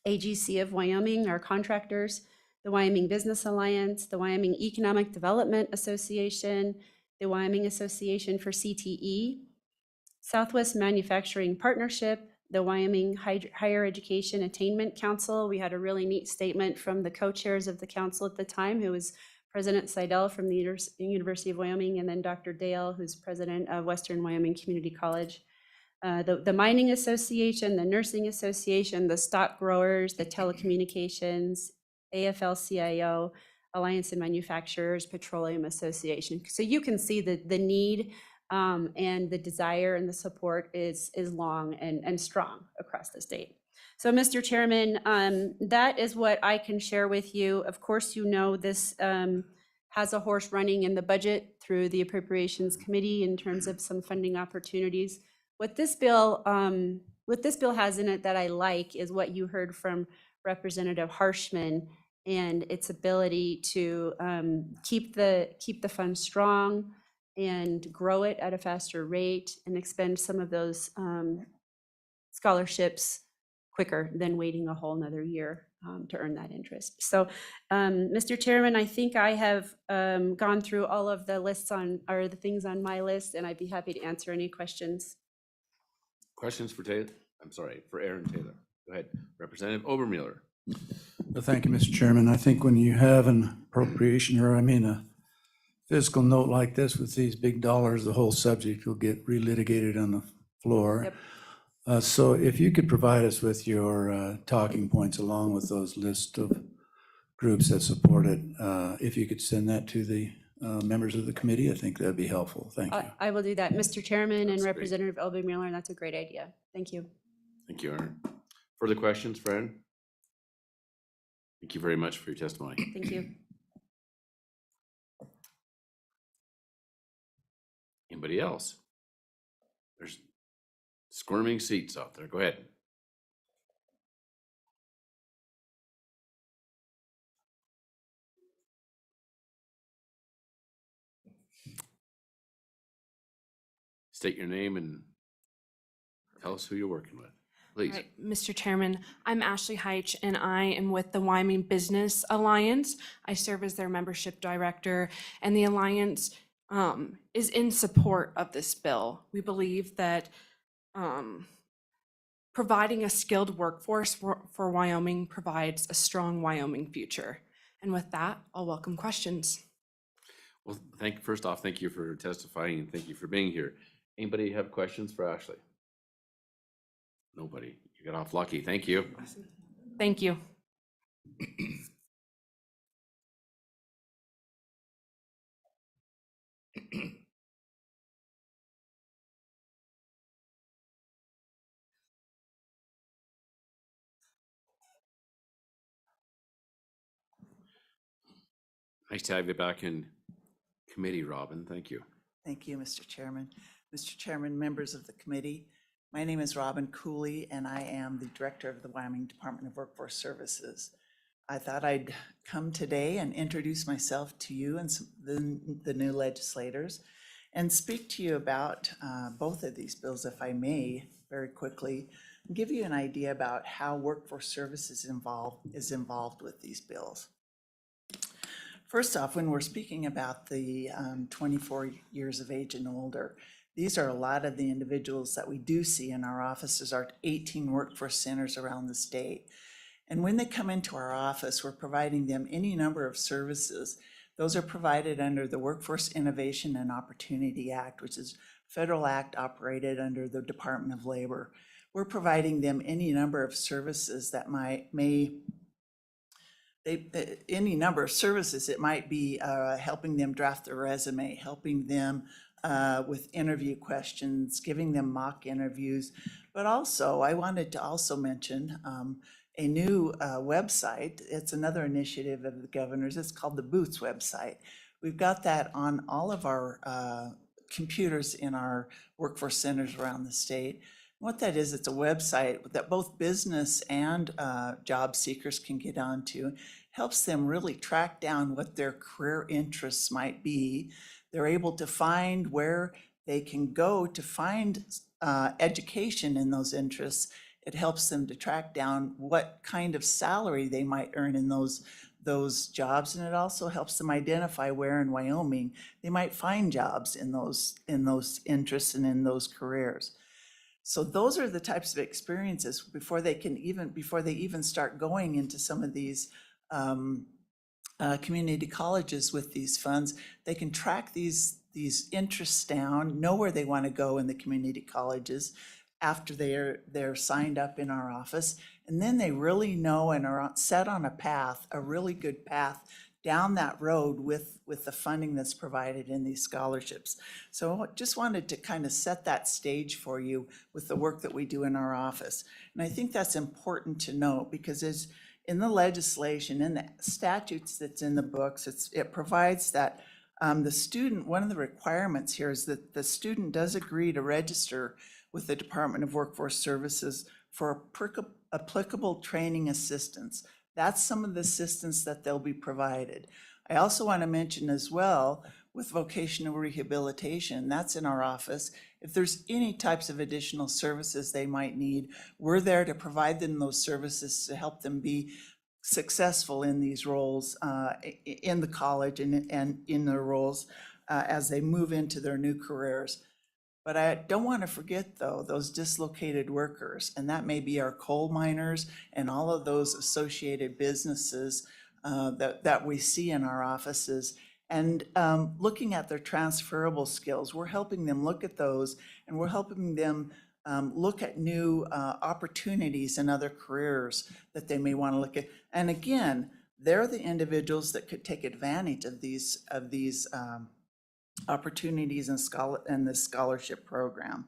AGC of Wyoming, our contractors, the Wyoming Business Alliance, the Wyoming Economic Development Association, the Wyoming Association for CTE, Southwest Manufacturing Partnership, the Wyoming Higher Education Attainment Council. We had a really neat statement from the co-chairs of the council at the time, who was President Seidel from the University of Wyoming, and then Dr. Dale, who's president of Western Wyoming Community College. The Mining Association, the Nursing Association, the Stock Growers, the Telecommunications, AFL-CIO, Alliance of Manufacturers, Petroleum Association. So you can see the need and the desire and the support is long and strong across the state. So, Mr. Chairman, that is what I can share with you. Of course, you know this has a horse running in the budget through the Appropriations Committee in terms of some funding opportunities. What this bill has in it that I like is what you heard from Representative Harshman and its ability to keep the fund strong and grow it at a faster rate and expend some of those scholarships quicker than waiting a whole nother year to earn that interest. So, Mr. Chairman, I think I have gone through all of the the things on my list, and I'd be happy to answer any questions. Questions for Taylor? I'm sorry, for Aaron Taylor. Go ahead. Representative Obermueller. Well, thank you, Mr. Chairman. I think when you have an appropriation, or a fiscal note like this with these big dollars, the whole subject will get relitigated on the floor. Yep. So if you could provide us with your talking points along with those list of groups that support it, if you could send that to the members of the committee, I think that'd be helpful. Thank you. I will do that, Mr. Chairman and That's great. Representative Obermueller. That's a great idea. Thank you. Thank you, Aaron. Further questions, Fran? Thank you very much for your testimony. Thank you. Anybody else? There's squirming seats out there. Go ahead. State your name and tell us who you're working with, please. Right, Mr. Chairman, I'm Ashley Heitch, and I am with the Wyoming Business Alliance. I serve as their membership director, and the Alliance is in support of this bill. We believe that providing a skilled workforce for Wyoming provides a strong Wyoming future. And with that, I'll welcome questions. Well, first off, thank you for testifying and thank you for being here. Anybody have questions for Ashley? Nobody. You got off lucky. Thank you. Thank you. Nice to have you back in committee, Robin. Thank you. Thank you, Mr. Chairman. Mr. Chairman, members of the committee, my name is Robin Cooley, and I am the Director of the Wyoming Department of Workforce Services. I thought I'd come today and introduce myself to you and the new legislators and speak to you about both of these bills, if I may, very quickly, and give you an idea about how Workforce Services is involved with these bills. First off, when we're speaking about the 24 years of age and older, these are a lot of the individuals that we do see in our offices, our 18 workforce centers around the state. And when they come into our office, we're providing them any number of services. Those are provided under the Workforce Innovation and Opportunity Act, which is a federal act operated under the Department of Labor. We're providing them any number of services that any number of services. It might be helping them draft their resume, helping them with interview questions, giving them mock interviews. But also, I wanted to also mention a new website. It's another initiative of the governor's. It's called the Boots website. We've got that on all of our computers in our workforce centers around the state. What that is, it's a website that both business and job seekers can get onto. Helps them really track down what their career interests might be. They're able to find where they can go to find education in those interests. It helps them to track down what kind of salary they might earn in those jobs, and it also helps them identify where in Wyoming they might find jobs in those interests and in those careers. So those are the types of experiences before they even start going into some of these community colleges with these funds. They can track these interests down, know where they want to go in the community colleges after they're signed up in our office, and then they really know and are set on a path, a really good path down that road with the funding that's provided in these scholarships. So I just wanted to kind of set that stage for you with the work that we do in our office. And I think that's important to note because as in the legislation, in the statutes that's in the books, it provides that the student, one of the requirements here is that the student does agree to register with the Department of Workforce Services for applicable training assistance. That's some of the assistance that they'll be provided. I also want to mention as well, with vocational rehabilitation, that's in our office. If there's any types of additional services they might need, we're there to provide them those services to help them be successful in these roles in the college and in their roles as they move into their new careers. But I don't want to forget, though, those dislocated workers, and that may be our coal miners and all of those associated businesses that we see in our offices. And looking at their transferable skills, we're helping them look at those, and we're helping them look at new opportunities in other careers that they may want to look at. And again, they're the individuals that could take advantage of these opportunities in this scholarship program.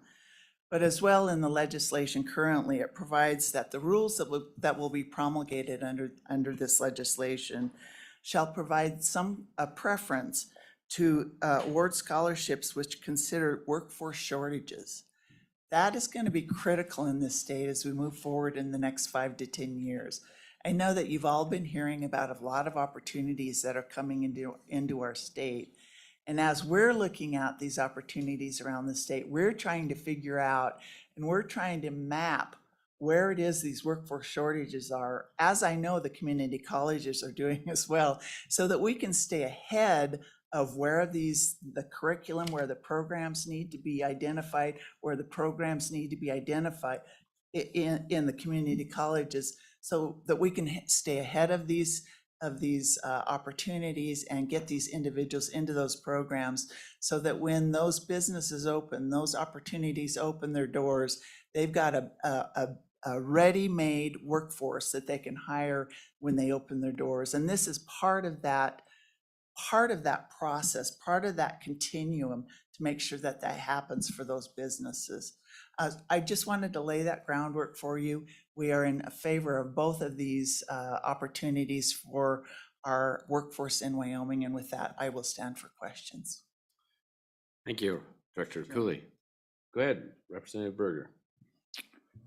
But as well in the legislation currently, it provides that the rules that will be promulgated under this legislation shall provide a preference to award scholarships which consider workforce shortages. That is going to be critical in this state as we move forward in the next 5 to 10 years. I know that you've all been hearing about a lot of opportunities that are coming into our state. And as we're looking at these opportunities around the state, we're trying to figure out and we're trying to map where it is these workforce shortages are, as I know the community colleges are doing as well, so that we can stay ahead of where the curriculum, where the programs need to be identified, where the programs need to be identified in the community colleges, so that we can stay ahead of these opportunities and get these individuals into those programs, so that when those businesses open, those opportunities open their doors, they've got a ready-made workforce that they can hire when they open their doors. And this is part of that process, part of that continuum to make sure that happens for those businesses. I just wanted to lay that groundwork for you. We are in favor of both of these opportunities for our workforce in Wyoming. And with that, I will stand for questions. Thank you, Director Cooley. Go ahead, Representative Berger.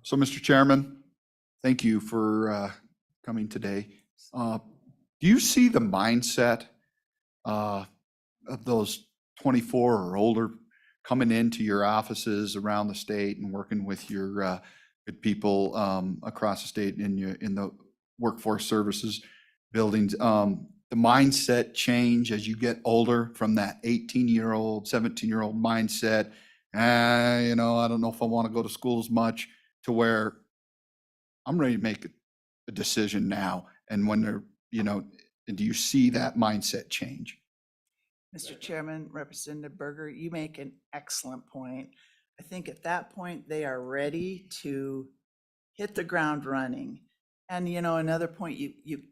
So, Mr. Chairman, thank you for coming today. Do you see the mindset of those 24 or older coming into your offices around the state and working with your good people across the state in the workforce services buildings? The the mindset change as you get older from that 18-year-old, 17-year-old mindset. I don't know if I want to go to school as much, to where I'm ready to make a decision now. And when they're, do you see that mindset change? Mr. Chairman, Representative Berger, you make an excellent point. I think at that point, they are ready to hit the ground running. And, another point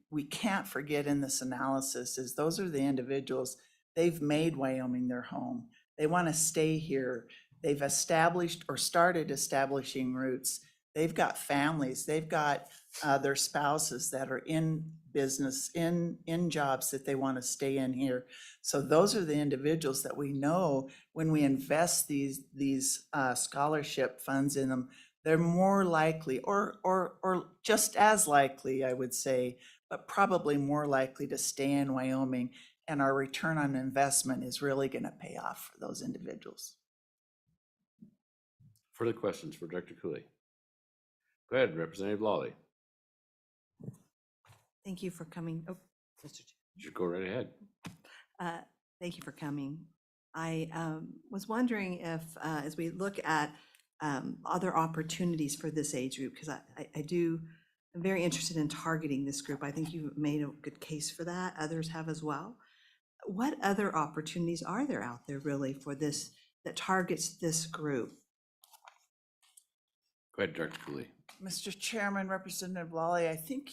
we can't forget in this analysis is those are the individuals, they've made Wyoming their home. They want to stay here. They've established or started establishing roots. They've got families. They've got their spouses that are in business, in jobs that they want to stay in here. So those are the individuals that we know when we invest these scholarship funds in them, they're more likely, or just as likely, I would say, but probably more likely to stay in Wyoming. And our return on investment is really going to pay off for those individuals. Further questions for Director Cooley? Go ahead, Representative Lawley. Thank you for coming. Oh, Mr. Chair. Just go right ahead. Thank you for coming. I was wondering if, as we look at other opportunities for this age group, because I'm very interested in targeting this group. I think you made a good case for that. Others have as well. What other opportunities are there out there really for this, that targets this group? Go ahead, Director Cooley. Mr. Chairman, Representative Lawley, I think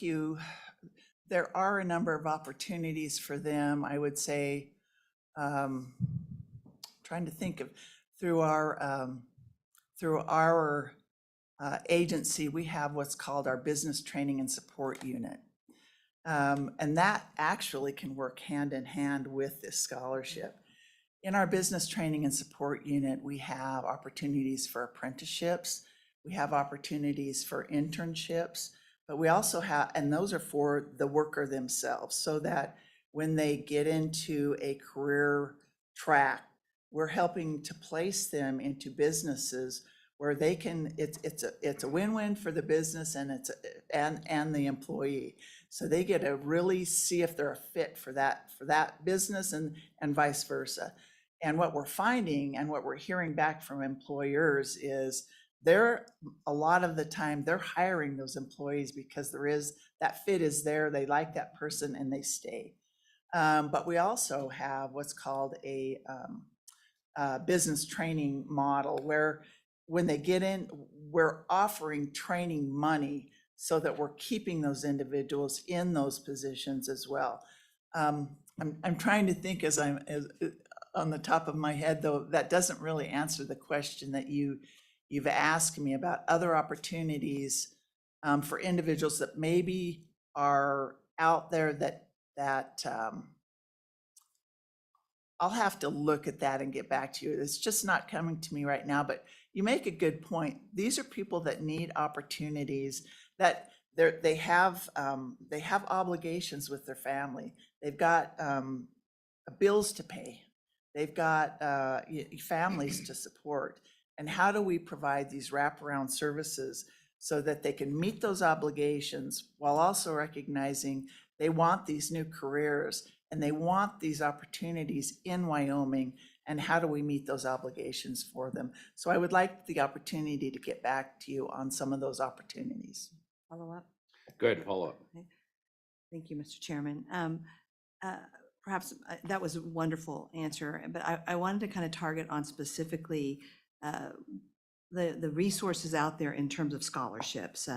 there are a number of opportunities for them. I would say, trying to think of, through our agency, we have what's called our Business Training and Support Unit. And that actually can work hand in hand with this scholarship. In our Business Training and Support Unit, we have opportunities for apprenticeships. We have opportunities for internships, but we also have, and those are for the worker themselves, so that when they get into a career track, we're helping to place them into businesses where they can, it's a win-win for the business and the employee. So they get to really see if they're a fit for that business and vice versa. And what we're finding and what we're hearing back from employers is a lot of the time they're hiring those employees because that fit is there, they like that person and they stay. But we also have what's called a business training model, where when they get in, we're offering training money so that we're keeping those individuals in those positions as well. I'm trying to think as on the top of my head, though, that doesn't really answer the question that you've asked me about other opportunities for individuals that maybe are out there that I'll have to look at that and get back to you. It's just not coming to me right now, but you make a good point. These are people that need opportunities, that they have obligations with their family. They've got bills to pay. They've got families to support. And how do we provide these wraparound services so that they can meet those obligations while also recognizing they want these new careers and they want these opportunities in Wyoming, and how do we meet those obligations for them? So I would like the opportunity to get back to you on some of those opportunities. Follow up? Go ahead, follow up. Thank you, Mr. Chairman. Perhaps that was a wonderful answer, but I wanted to kind of target on specifically the resources out there in terms of scholarships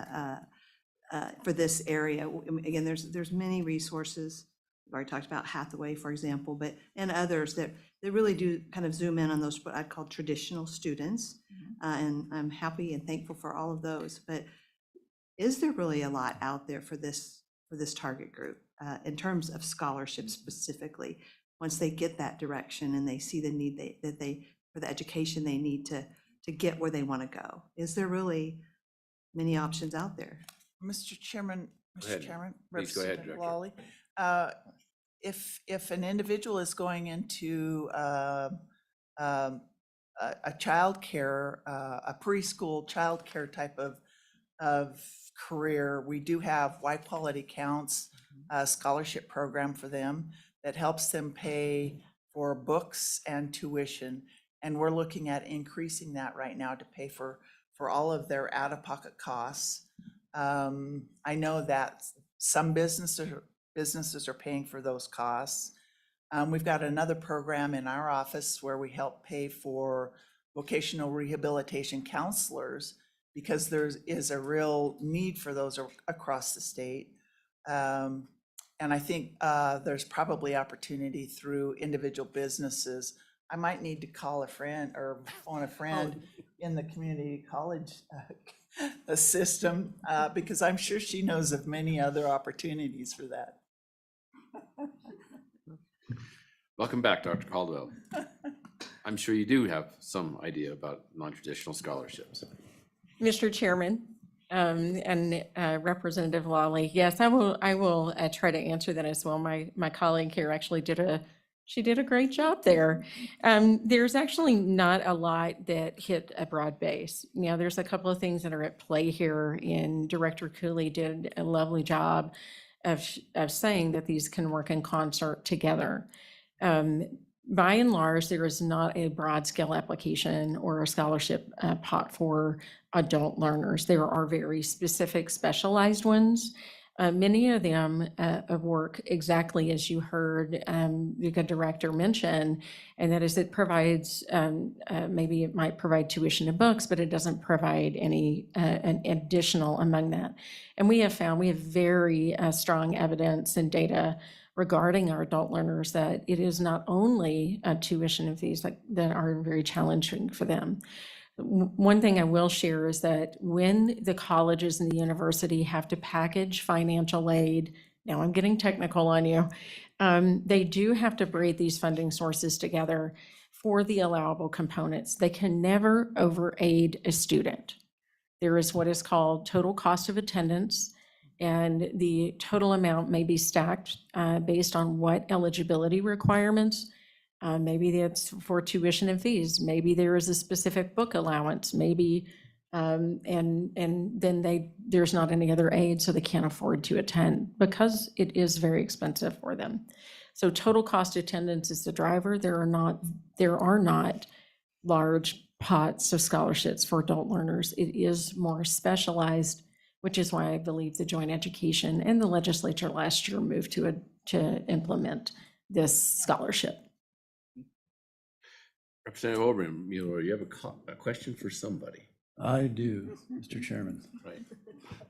for this area. Again, there's many resources. We've already talked about Hathaway, for example, and others that really do kind of zoom in on those, what I'd call traditional students. And I'm happy and thankful for all of those. But is there really a lot out there for this target group in terms of scholarships specifically? Once they get that direction and they see the need for the education they need to get where they want to go, is there really many options out there? Mr. Chairman, Please go ahead, Representative Director. Lawley, if an individual is going into a childcare, a preschool childcare type of of career, we do have Y Quality Counts, a scholarship program for them that helps them pay for books and tuition. And we're looking at increasing that right now to pay for all of their out-of-pocket costs. I know that some businesses are paying for those costs. We've got another program in our office where we help pay for vocational rehabilitation counselors because there is a real need for those across the state. And I think there's probably opportunity through individual businesses. I might need to call a friend or phone a friend in the community college system because I'm sure she knows of many other opportunities for that. Welcome back, Dr. Caldwell. I'm sure you do have some idea about non-traditional scholarships. Mr. Chairman, and Representative Lawley, yes, I will try to answer that as well. My colleague here actually did a great job there. There's actually not a lot that hit a broad base. Now, there's a couple of things that are at play here, and Director Cooley did a lovely job of saying that these can work in concert together. By and large, there is not a broad scale application or a scholarship pot for adult learners. There are very specific specialized ones. Many of them work exactly as you heard the good director mention, and that is it provides, maybe it might provide tuition and books, but it doesn't provide any an additional among that. And we have very strong evidence and data regarding our adult learners that it is not only tuition and fees that are very challenging for them. One thing I will share is that when the colleges and the university have to package financial aid, now I'm getting technical on you, they do have to braid these funding sources together for the allowable components. They can never over-aid a student. There is what is called total cost of attendance, and the total amount may be stacked based on what eligibility requirements. Maybe that's for tuition and fees. Maybe there is a specific book allowance. Maybe, and then there's not any other aid, so they can't afford to attend because it is very expensive for them. So total cost attendance is the driver. There are not large pots of scholarships for adult learners. It is more specialized, which is why I believe the joint education and the legislature last year moved to implement this scholarship. Representative Obermueller, you have a question for somebody. I do, Mr. Chairman. Right.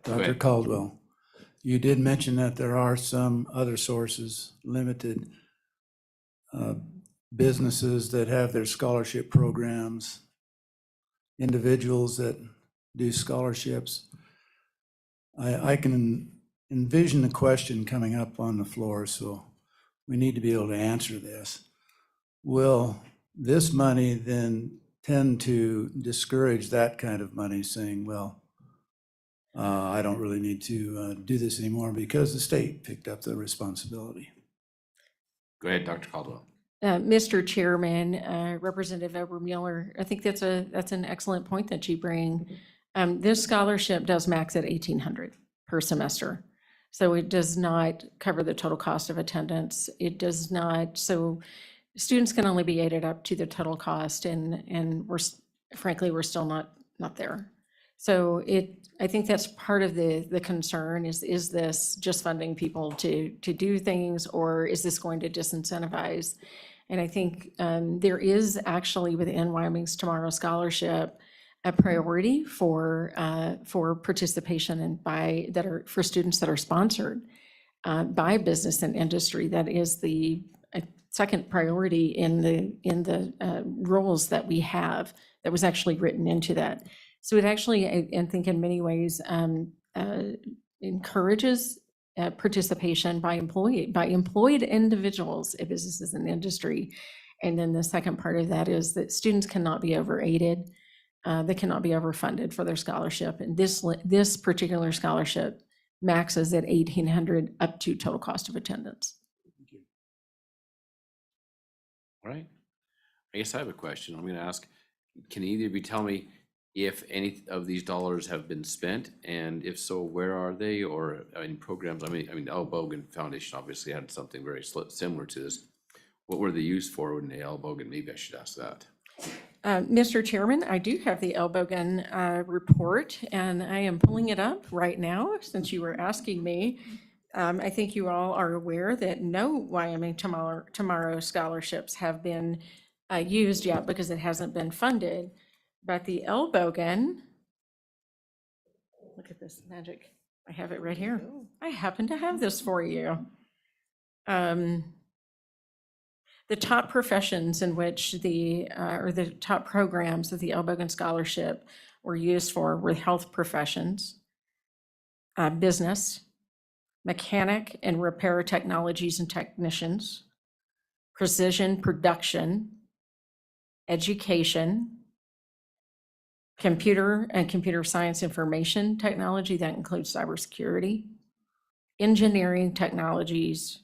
Dr. ahead. Caldwell, you did mention that there are some other sources, limited businesses that have their scholarship programs, individuals that do scholarships. I can envision a question coming up on the floor, so we need to be able to answer this. Will this money then tend to discourage that kind of money, saying, well, I don't really need to do this anymore because the state picked up the responsibility? Go ahead, Dr. Caldwell. Mr. Chairman, Representative Obermueller, I think that's an excellent point that you bring. This scholarship does max at $1,800 per semester. So it does not cover the total cost of attendance. It does not, so students can only be aided up to the total cost, and we're still not there. So I think that's part of the concern is this just funding people to do things, or is this going to disincentivize? And I think there is actually within Wyoming's Tomorrow Scholarship a priority for participation and for students that are sponsored by business and industry. That is the second priority in the roles that we have that was actually written into that. So it actually, I think in many ways, encourages participation by employed individuals, businesses and industry. And then the second part of that is that students cannot be over-aided. They cannot be overfunded for their scholarship. And this particular scholarship maxes at $1,800 up to total cost of attendance. All right. I guess I have a question. I'm going to ask, can either of you tell me if any of these dollars have been spent, and if so, where are they, or any programs? I mean, Al Bogan Foundation obviously had something very similar to this. What were they used for when Al Bogan? Maybe I should ask that. Mr. Chairman, I do have the Elbogen report, and I am pulling it up right now since you were asking me. I think you all are aware that no Wyoming Tomorrow scholarships have been used yet because it hasn't been funded. But the Elbogen, look at this magic. I have it right here. I happen to have this for you. The top professions in which or the top programs that the Elbogen Scholarship were used for were health professions, business, mechanic and repair technologies and technicians, precision production, education, computer and computer science information technology, that includes cybersecurity, engineering technologies,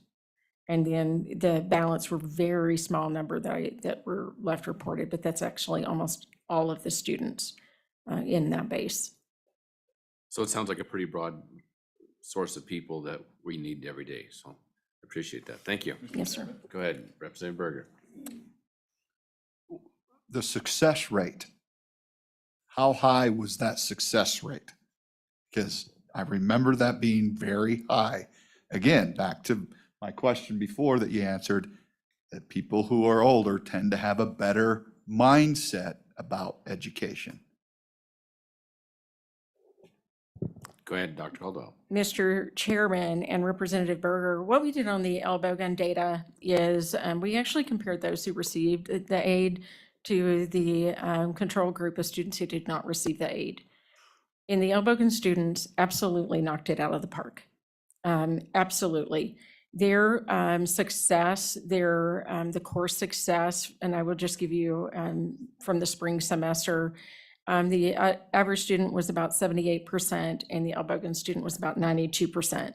and then the balance were very small number that were left reported, but that's actually almost all of the students in that base. So it sounds like a pretty broad source of people that we need every day. So I appreciate that. Thank you. Yes, sir. Go ahead, Representative Berger. The success rate, how high was that success rate? Because I remember that being very high. Again, back to my question before that you answered, that people who are older tend to have a better mindset about education. Go ahead, Dr. Caldwell. Mr. Chairman and Representative Berger, what we did on the Elbogen data is we actually compared those who received the aid to the control group of students who did not receive the aid. And the Elbogen students absolutely knocked it out of the park. Absolutely. Their success, the course success, and I will just give you from the spring semester, the average student was about 78%, and the Elbogen student was about 92%.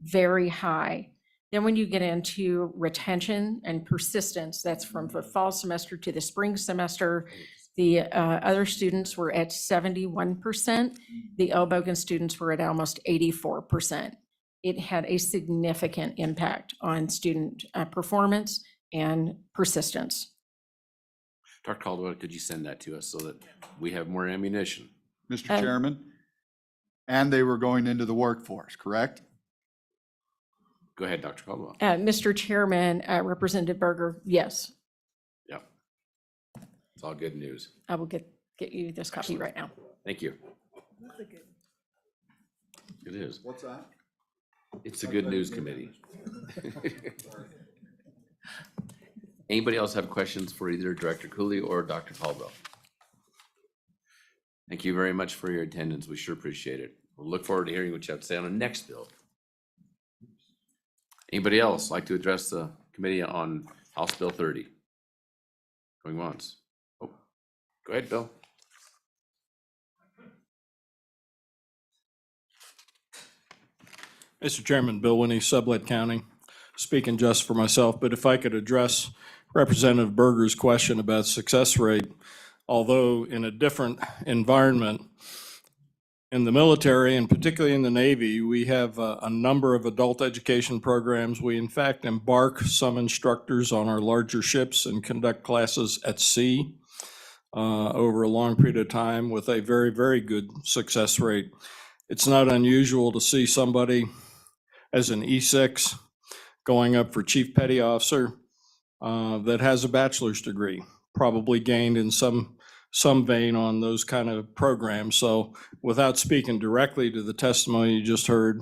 Very high. Then when you get into retention and persistence, that's from the fall semester to the spring semester, the other students were at 71%. The Elbogen students were at almost 84%. It had a significant impact on student performance and persistence. Dr. Caldwell, could you send that to us so that we have more ammunition? Mr. Chairman, and they were going into the workforce, correct? Go ahead, Dr. Caldwell. Mr. Chairman, Representative Berger, yes, Yeah. It's all good news. I will get you this copy right now. Thank you. It is. What's that? It's a good news committee. Anybody else have questions for either Director Cooley or Dr. Caldwell? Thank you very much for your attendance. We sure appreciate it. We'll look forward to hearing what you have to say on the next bill. Anybody else like to address the committee on House Bill 30? Going once. Oh, go ahead, Bill. Mr. Chairman, Bill Winnie, Sublette County, speaking just for myself, but if I could address Representative Berger's question about success rate, although in a different environment, in the military and particularly in the Navy, we have a number of adult education programs. We in fact embark some instructors on our larger ships and conduct classes at sea over a long period of time with a very, very good success rate. It's not unusual to see somebody as an E6 going up for Chief Petty Officer that has a bachelor's degree, probably gained in some vein on those kind of programs. So without speaking directly to the testimony you just heard,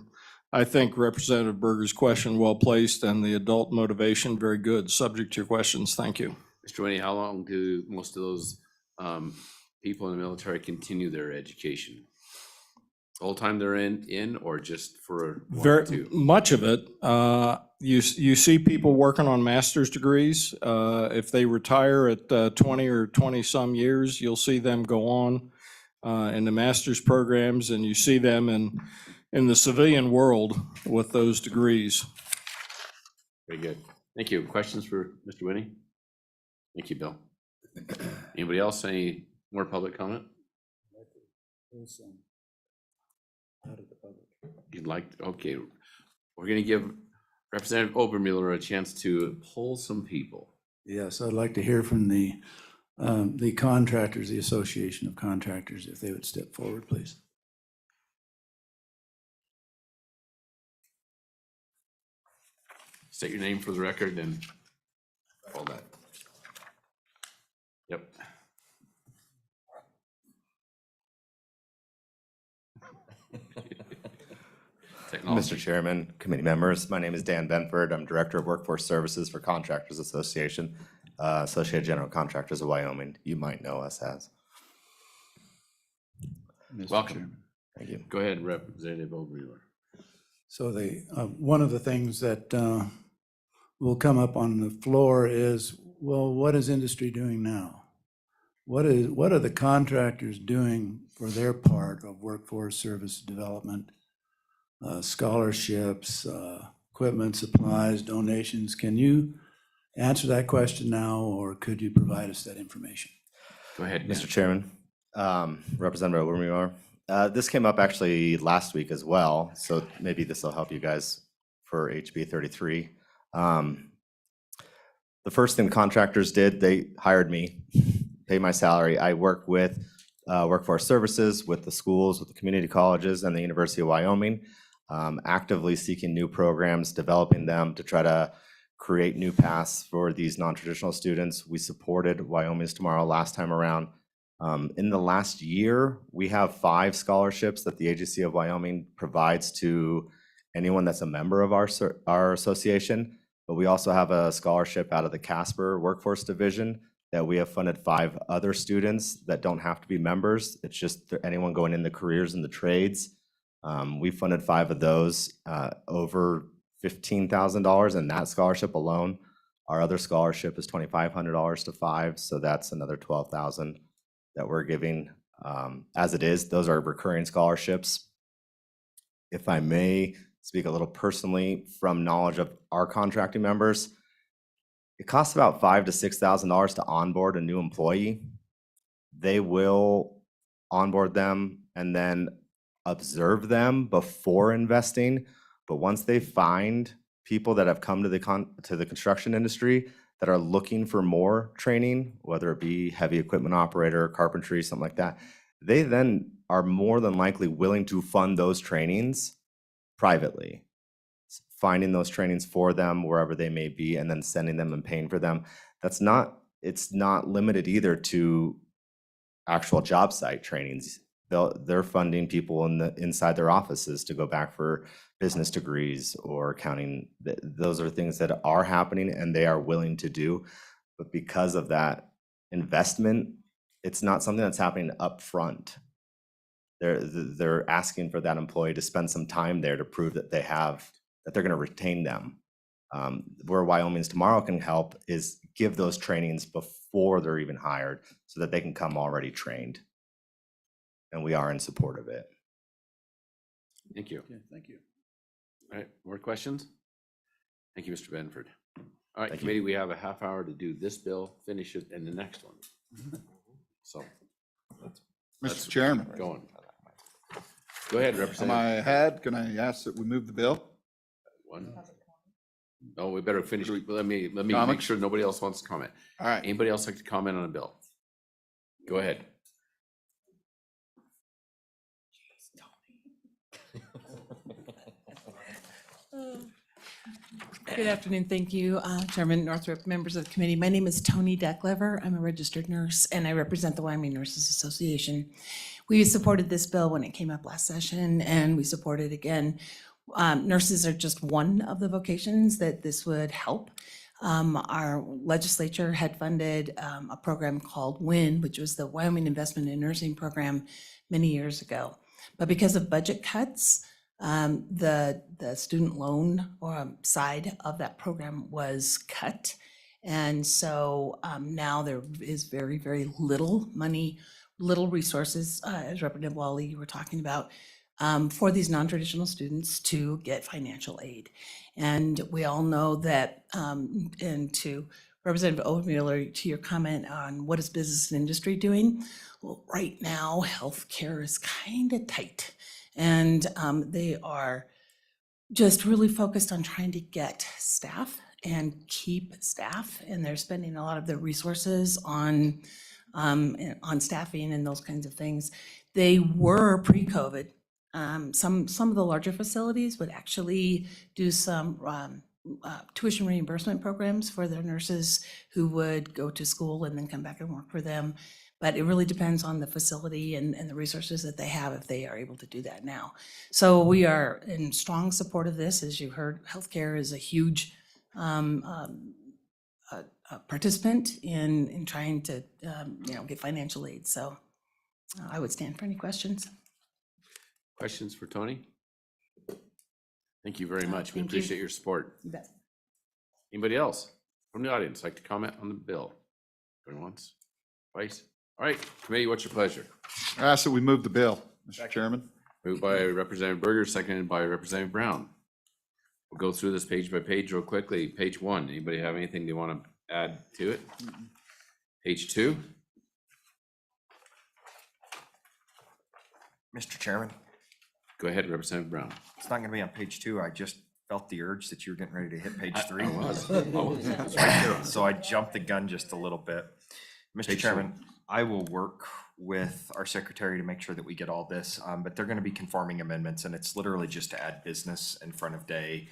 I think Representative Berger's question well placed and the adult motivation very good. Subject to your questions. Thank you. Mr. Winnie, how long do most of those people in the military continue their education? The whole time they're in or just for one or Very two? much of it. You see people working on master's degrees. If they retire at 20 or 20 some years, you'll see them go on in the master's programs, and you see them in the civilian world with those degrees. Very good. Thank you. Questions for Mr. Winnie? Thank you, Bill. Anybody else? Any more public comment? Out of the public. You'd like, okay, we're gonna give Representative Obermuller a chance to poll some people. Yes, I'd like to hear from the contractors, the Association of Contractors, if they would step forward, please. State your name for the record and all that. Yep. Technology. Mr. Chairman, committee members, my name is Dan Benford. I'm Director of Workforce Services for Contractors Association, Associated General Contractors of Wyoming. You might know us as. Welcome. Thank you. Go ahead, Representative Obermuller. So one of the things that will come up on the floor is, well, what is industry doing now? What are the contractors doing for their part of workforce service development, scholarships, equipment, supplies, donations? Can you answer that question now, or could you provide us that information? Go ahead, Mr. Chairman, Representative Obermuller. This came up actually last week as well, so maybe this will help you guys for HB 33. The first thing contractors did, they hired me, pay my salary. I work with Workforce Services, with the schools, with the community colleges, and the University of Wyoming, actively seeking new programs, developing them to try to create new paths for these non-traditional students. We supported Wyoming's Tomorrow last time around. In the last year, we have 5 scholarships that the Agency of Wyoming provides to anyone that's a member of our association. But we also have a scholarship out of the Casper Workforce Division that we have funded 5 other students that don't have to be members. It's just anyone going in the careers and the trades. We funded 5 of those, over $15,000 in that scholarship alone. Our other scholarship is $2,500 to 5, so that's another $12,000 that we're giving. As it is, those are recurring scholarships. If I may speak a little personally from knowledge of our contracting members, it costs about $5,000 to $6,000 to onboard a new employee. They will onboard them and then observe them before investing. But once they find people that have come to the construction industry that are looking for more training, whether it be heavy equipment operator, carpentry, something like that, they then are more than likely willing to fund those trainings privately, finding those trainings for them wherever they may be, and then sending them and paying for them. It's not limited either to actual job site trainings. They're funding people inside their offices to go back for business degrees or accounting. Those are things that are happening and they are willing to do. But because of that investment, it's not something that's happening up front. They're asking for that employee to spend some time there to prove that they're going to retain them. Where Wyoming's Tomorrow can help is give those trainings before they're even hired so that they can come already trained. And we are in support of it. Thank you. Okay, thank you. All right, more questions? Thank you, Mr. Benford. All right, Thank you. committee, we have a half hour to do this bill, finish it, and the next one. So. Mr. Chairman, Going. Go ahead, am Representative. I ahead? Can I ask that we move the bill? One. Oh, we better finish. Let me make Comments? sure nobody else wants to comment. All right. Anybody else like to comment on a bill? Go ahead. Good afternoon. Thank you, Chairman Northrup, members of the committee. My name is Toni Decklever. I'm a registered nurse and I represent the Wyoming Nurses Association. We supported this bill when it came up last session and we support it again. Nurses are just one of the vocations that this would help. Our legislature had funded a program called WIN, which was the Wyoming Investment in Nursing Program many years ago. But because of budget cuts, the student loan side of that program was cut. And so now there is very, very little money, little resources, as Representative Wally, you were talking about, for these non-traditional students to get financial aid. And we all know that, and to Representative Overmueller, to your comment on what is business and industry doing? Well, right now, healthcare is kind of tight. And they are just really focused on trying to get staff and keep staff. And they're spending a lot of their resources on staffing and those kinds of things. They were pre-COVID. Some of the larger facilities would actually do some tuition reimbursement programs for their nurses who would go to school and then come back and work for them. But it really depends on the facility and the resources that they have if they are able to do that now. So we are in strong support of this. As you heard, healthcare is a huge participant in trying to get financial aid. So I would stand for any questions. Questions for Tony? Thank you very much. We thank you. appreciate your support. You bet. Anybody else from the audience like to comment on the bill? Going once, twice? All right, committee, what's your pleasure? I ask that we move the bill, Mr. Chairman. Moved by Representative Berger, seconded by Representative Brown. We'll go through this page by page real quickly. Page 1, anybody have anything they want to add to it? Page 2, Mr. Chairman, go ahead, Representative Brown. it's not gonna be on page 2. I just felt the urge that you were getting ready to hit page 3. I was. It's right there. So I jumped the gun just a little bit. Mr. Page Chairman, I will work with our secretary to make sure that we get all this, but they're gonna be conforming amendments, and it's literally just to add business in front of day.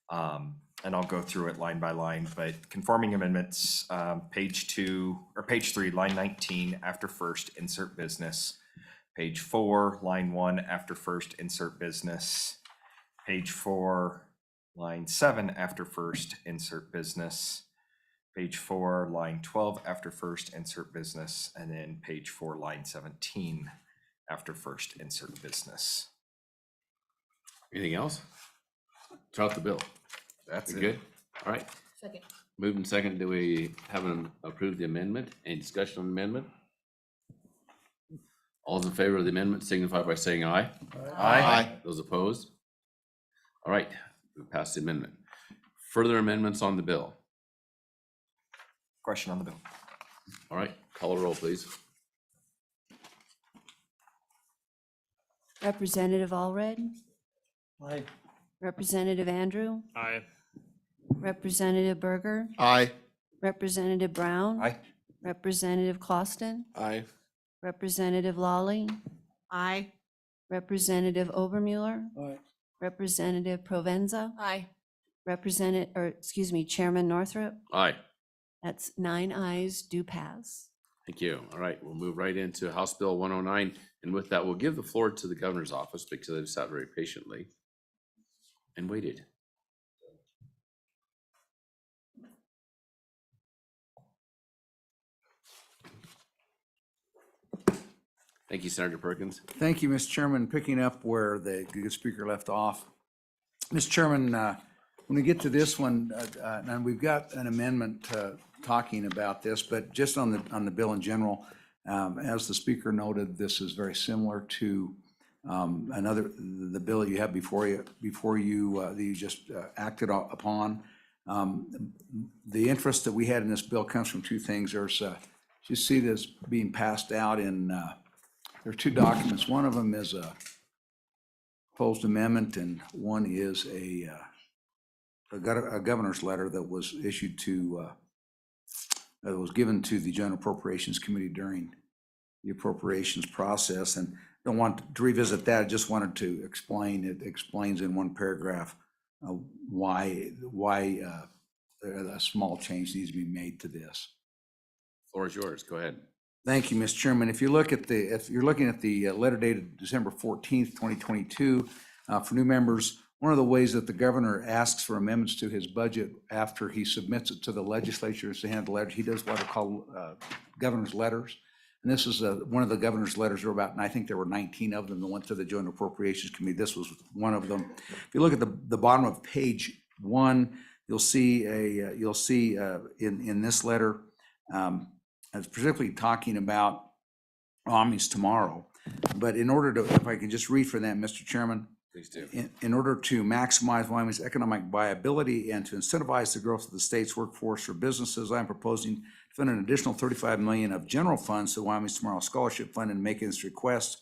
And I'll go through it line by line, but conforming amendments, page 2, or page 3, line 19, after first, insert business. Page 4, line 1, after first, insert business. Page 4, line 7, after first, insert business. Page 4, line 12, after first, insert business. And then page 4, line 17, after first, insert business. Anything else? Throughout the bill. That's We it. good? All right. Second. Moved and second, do we have them approve the amendment? Any discussion on the amendment? All those in favor of the amendment signify by saying aye. Aye. Those opposed? All right, we passed the amendment. Further amendments on the bill? Question on the bill. All right, call a roll, please. Representative Allred? Aye. Representative Andrew? Aye. Representative Berger? Aye. Representative Brown? Aye. Representative Clausen? Aye. Representative Lawley? Aye. Representative Obermueller? Aye. Representative Provenza? Aye. Chairman Northrup? Aye, That's 9 ayes, do pass. thank you. All right, we'll move right into House Bill 109. And with that, we'll give the floor to the governor's office because they've sat very patiently and waited. Thank you, Senator Perkins. Thank you, Mr. Chairman. Picking up where the good speaker left off. Mr. Chairman, when we get to this one, and we've got an amendment talking about this, but just on the bill in general, as the speaker noted, this is very similar to the bill you have before you that you just acted upon. The interest that we had in this bill comes from two things. There's you see this being passed out in there are two documents. One of them is a proposed amendment, and one is a governor's letter that was issued to that was given to the General Appropriations Committee during the appropriations process. And don't want to revisit that. I just wanted to explain. It explains in one paragraph why a small change needs to be made to this. Floor is yours. Go ahead. Thank you, Mr. Chairman. If you're looking at the letter dated December 14th, 2022, for new members, one of the ways that the governor asks for amendments to his budget after he submits it to the legislature is to hand the letter. He does what are called governor's letters. And this is one of the governor's letters. There were about, and I think there were 19 of them that went to the Joint Appropriations Committee. This was one of them. If you look at the bottom of page 1, you'll see in this letter, it's particularly talking about Omni's tomorrow. But in order to, if I can just read from that, Mr. Chairman, Please do. In order to maximize Wyoming's economic viability and to incentivize the growth of the state's workforce for businesses, I'm proposing to fund an additional $35 million of general funds to Wyoming's Tomorrow Scholarship Fund and making this request.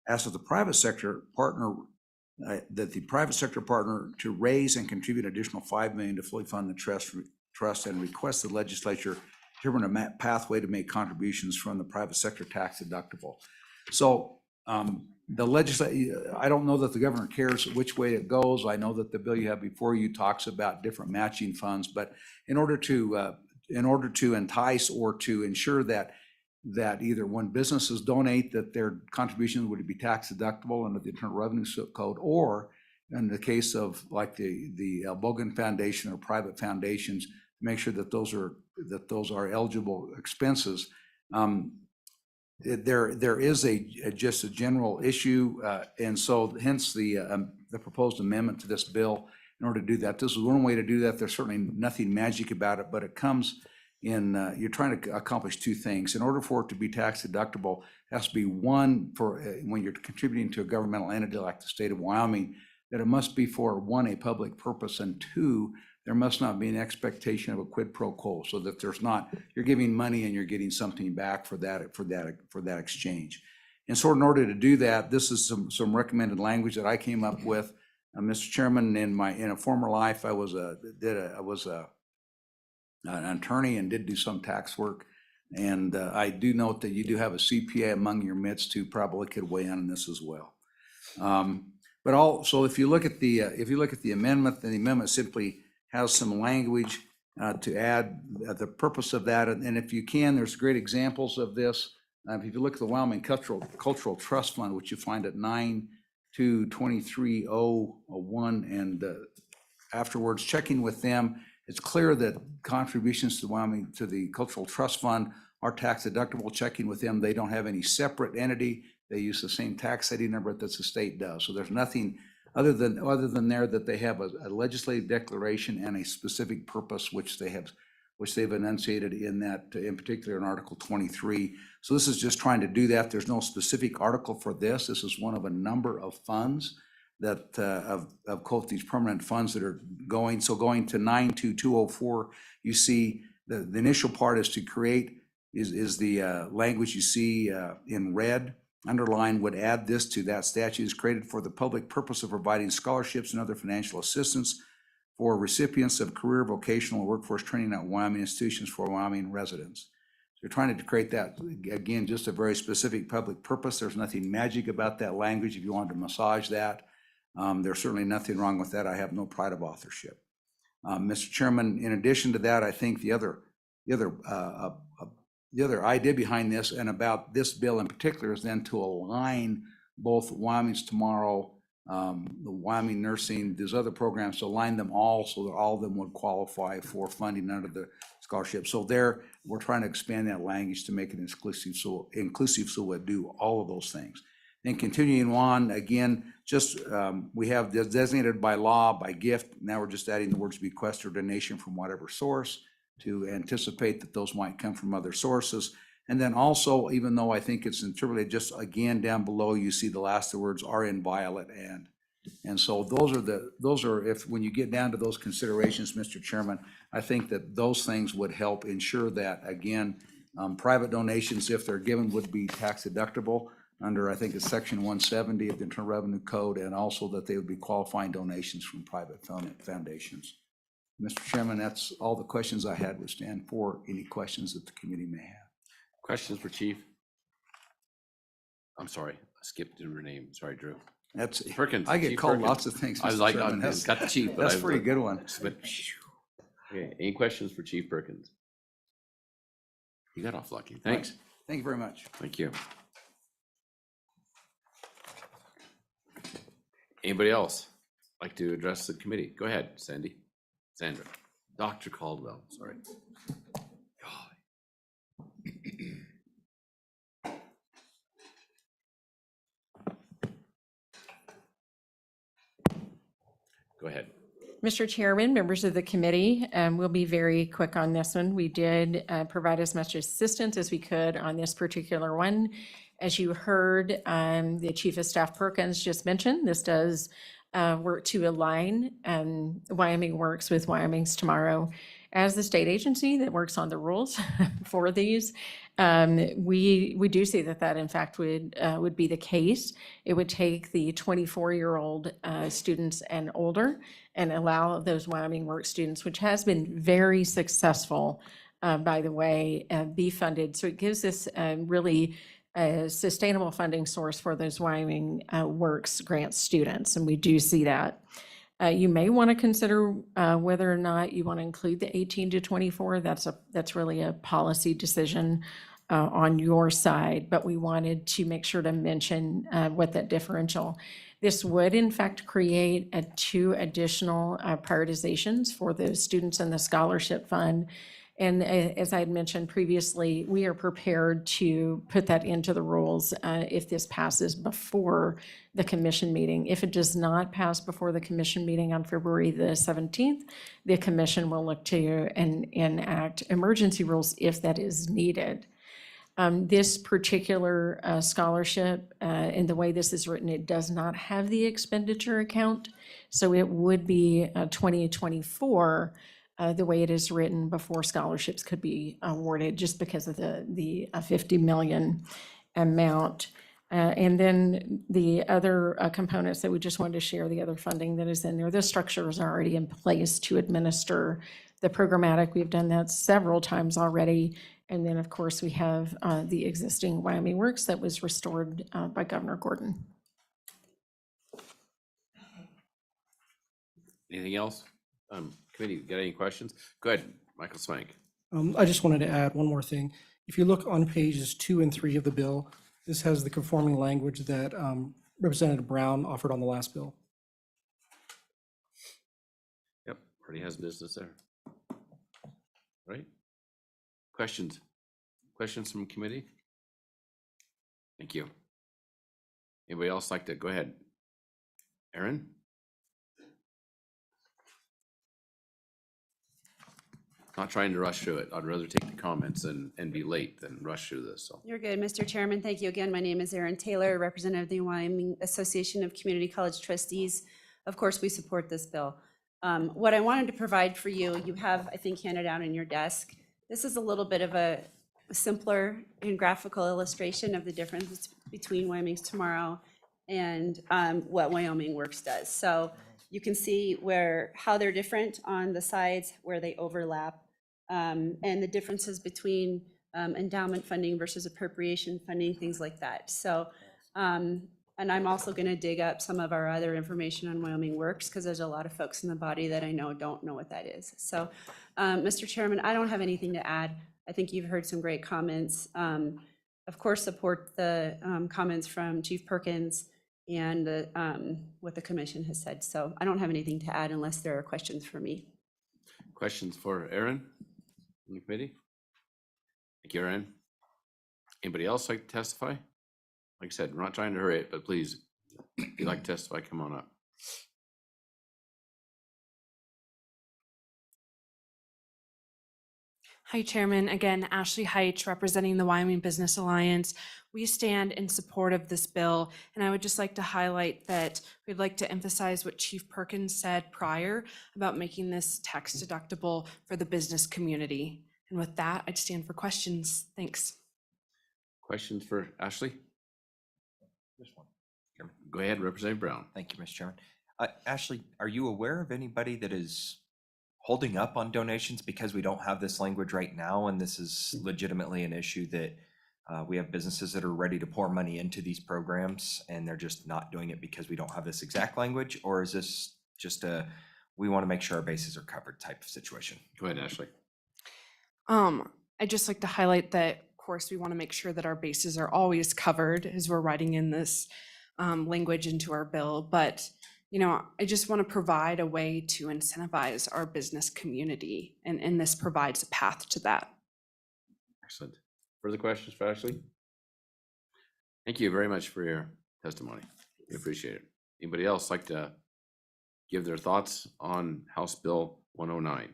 Ask that the private sector partner to raise and contribute additional $5 million to fully fund the trust and request the legislature determine a pathway to make contributions from the private sector tax deductible. So the legislature, I don't know that the governor cares which way it goes. I know that the bill you have before you talks about different matching funds, but in order to entice or to ensure that either when businesses donate, that their contributions would be tax deductible under the Internal Revenue Code, or in the case of like the Bogan Foundation or private foundations, make sure that those are eligible expenses. There is just a general issue, and so hence the proposed amendment to this bill in order to do that. This is one way to do that. There's certainly nothing magic about it, but it comes in, you're trying to accomplish two things. In order for it to be tax deductible, it has to be one, for when you're contributing to a governmental entity like the state of Wyoming, that it must be for one, a public purpose, and two, there must not be an expectation of a quid pro quo, so that there's not, you're giving money and you're getting something back for that exchange. And so in order to do that, this is some recommended language that I came up with. Mr. Chairman, in a former life, I was an attorney and did do some tax work. And I do note that you do have a CPA among your midst who probably could weigh in on this as well. But also, if you look at the amendment, then the amendment simply has some language to add the purpose of that. And if you can, there's great examples of this. If you look at the Wyoming Cultural Trust Fund, which you find at 9/2/23/001, and afterwards, checking with them, it's clear that contributions to the Cultural Trust Fund are tax deductible. Checking with them, they don't have any separate entity. They use the same tax ID number that the state does. So there's nothing other than there that they have a legislative declaration and a specific purpose which they've enunciated in particular in Article 23. So this is just trying to do that. There's no specific article for this. This is one of a number of funds that of quote these permanent funds that are going. So going to 9/2/204, you see the initial part is to create is the language you see in red. Underline would add this to that statute is created for the public purpose of providing scholarships and other financial assistance for recipients of career, vocational, or workforce training at Wyoming institutions for Wyoming residents. So you're trying to create that, again, just a very specific public purpose. There's nothing magic about that language. If you wanted to massage that, there's certainly nothing wrong with that. I have no pride of authorship. Mr. Chairman, in addition to that, I think the other idea behind this and about this bill in particular is then to align both Wyoming's Tomorrow, the Wyoming Nursing, these other programs, to align them all so that all of them would qualify for funding under the scholarship. So we're trying to expand that language to make it inclusive so it do all of those things. Then continuing on, again, just we have designated by law, by gift. Now we're just adding the words bequest or donation from whatever source, to anticipate that those might come from other sources. And then also, even though I think it's interpreted, just again down below, you see the last two words are inviolate and so those are if when you get down to those considerations, Mr. Chairman, I think that those things would help ensure that, again, private donations, if they're given, would be tax deductible under, I think it's Section 170 of the Internal Revenue Code, and also that they would be qualifying donations from private foundations. Mr. Chairman, that's all the questions I had. Would stand for any questions that the committee may have. Questions for Chief? I'm sorry, I skipped your name. Sorry, Drew. That's Perkins. I get Chief called Perkins. lots of things. I was Mr. like, Chairman. I got the chief, but That's a pretty good one. Okay, any questions for Chief Perkins? You got off lucky. Thanks. Thank you very much. Thank you. Anybody else like to address the committee? Go ahead, Sandra. Dr. Caldwell, sorry. Go ahead. Mr. Chairman, members of the committee, we'll be very quick on this one. We did provide as much assistance as we could on this particular one. As you heard, the Chief of Staff Perkins just mentioned, this does work to align Wyoming Works with Wyoming's Tomorrow. As the state agency that works on the rules for these, we do see that in fact would be the case. It would take the 24-year-old students and older and allow those Wyoming Works students, which has been very successful, by the way, be funded. So it gives us really a sustainable funding source for those Wyoming Works grant students, and we do see that. You may want to consider whether or not you want to include the 18 to 24. That's really a policy decision on your side, but we wanted to make sure to mention what that differential. This would in fact create 2 additional prioritizations for those students in the scholarship fund. And as I had mentioned previously, we are prepared to put that into the rules if this passes before the commission meeting. If it does not pass before the commission meeting on February the 17th, the commission will look to enact emergency rules if that is needed. This particular scholarship, in the way this is written, it does not have the expenditure account. So it would be 2024 the way it is written before scholarships could be awarded, just because of the 50 million amount. And then the other components that we just wanted to share, the other funding that is in there, the structure is already in place to administer the programmatic. We've done that several times already. And then, of course, we have the existing Wyoming Works that was restored by Governor Gordon. Anything else? Committee, got any questions? Go ahead, Michael Swank. I just wanted to add one more thing. If you look on pages 2 and 3 of the bill, this has the conforming language that Representative Brown offered on the last bill. Yep, already has business there. Right? Questions? Questions from committee? Thank you. Anybody else like to go ahead? Aaron? Not trying to rush through it. I'd rather take the comments and be late than rush through this, so. You're good, Mr. Chairman. Thank you again. My name is Erin Taylor, representative of the Wyoming Association of Community College Trustees. Of course, we support this bill. What I wanted to provide for you, you have, I think, handed out in your desk. This is a little bit of a simpler and graphical illustration of the difference between Wyoming's Tomorrow and what Wyoming Works does. So you can see how they're different on the sides where they overlap, and the differences between endowment funding versus appropriation funding, things like that. So, and I'm also going to dig up some of our other information on Wyoming Works, because there's a lot of folks in the body that I know don't know what that is. So, Mr. Chairman, I don't have anything to add. I think you've heard some great comments. Of course, support the comments from Chief Perkins and what the commission has said. So I don't have anything to add unless there are questions for me. Questions for Aaron in the committee? Thank you, Aaron. Anybody else like to testify? Like I said, we're not trying to hurry it, but please, if you'd like to testify, come on up. Hi, Chairman. Again, Ashley Heitch, representing the Wyoming Business Alliance. We stand in support of this bill, and I would just like to highlight that we'd like to emphasize what Chief Perkins said prior about making this tax deductible for the business community. And with that, I'd stand for questions. Thanks. Questions for Ashley? This one. Chairman. Go ahead, Representative Brown. Thank you, Mr. Chairman. Ashley, are you aware of anybody that is holding up on donations because we don't have this language right now, and this is legitimately an issue that we have businesses that are ready to pour money into these programs and they're just not doing it because we don't have this exact language? Or is this just we want to make sure our bases are covered type of situation? Go ahead, Ashley. I'd just like to highlight that, of course, we want to make sure that our bases are always covered as we're writing in this language into our bill. But you know, I just want to provide a way to incentivize our business community, and this provides a path to that. Excellent. Further questions for Ashley? Thank you very much for your testimony. We appreciate it. Anybody else like to give their thoughts on House Bill 109?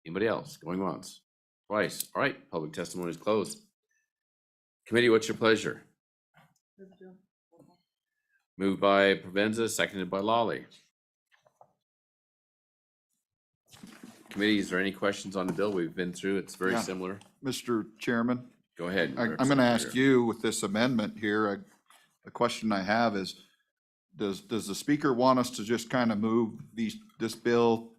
Anybody else? Going once, twice? All right, public testimony is closed. Committee, what's your pleasure? Moved by Provenza, seconded by Lawley. Committee, is there any questions on the bill? We've been through, it's very Yeah. similar. Mr. Chairman, Go ahead. I'm going to Representative ask Berger. you with this amendment here, the question I have is, does the speaker want us to just kind of move this bill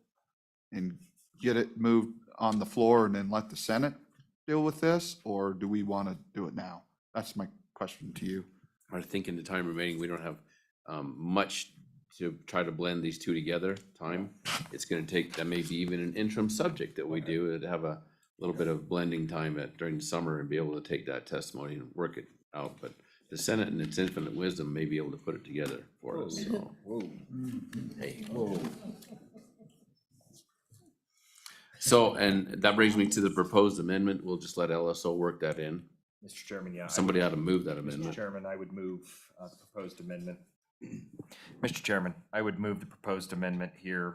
and get it moved on the floor and then let the Senate deal with this? Or do we want to do it now? That's my question to you. I think in the time remaining, we don't have much to try to blend these two together, time. It's gonna take, that may be even an interim subject that we do, to have a little bit of blending time during the summer and be able to take that testimony and work it out. But the Senate in its infinite wisdom may be able to put it together for us, so. Hey. So, and that brings me to the proposed amendment. We'll just let LSO work that in. Mr. Chairman, yeah. Somebody ought to move that Mr. amendment. Chairman, I would move the proposed amendment. Mr. Chairman, I would move the proposed amendment here,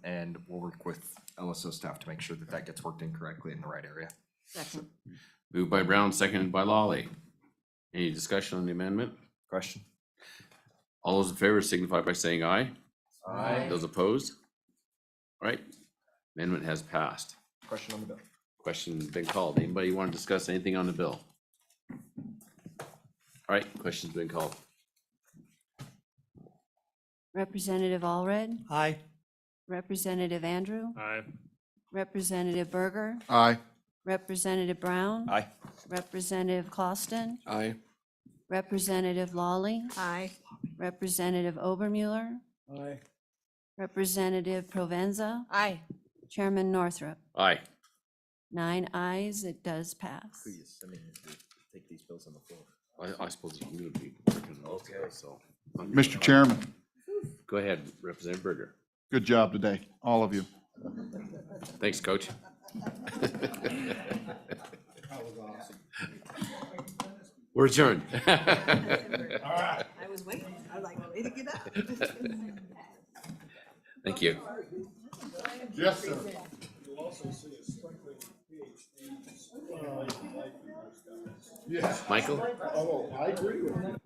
and we'll work with LSO staff to make sure that that gets worked in correctly in the right area. Second. Moved by Brown, seconded by Lawley. Any discussion on the amendment? Question? All those in favor signify by saying aye. Aye. Those opposed? All right, amendment has passed. Question on the bill. Question's been called. Anybody want to discuss anything on the bill? All right, question's been called. Representative Allred, Aye. Representative Andrew, Aye. Representative Berger, Aye. Representative Brown. Aye. Representative Clausen, Aye. Representative Lawley, Aye. Representative Obermueller, Aye. Representative Provenza, Aye. Chairman Northrup. Aye. 9 ayes, it does pass. Take these bills on the floor. I suppose I'm gonna be working on those guys, so. Mr. Chairman, Go ahead, Representative Berger. good job today, all of you. Thanks, Coach. We're adjourned. I was waiting. I was like, way to get up. Thank you. Yes, sir. Michael? Oh, I agree with you.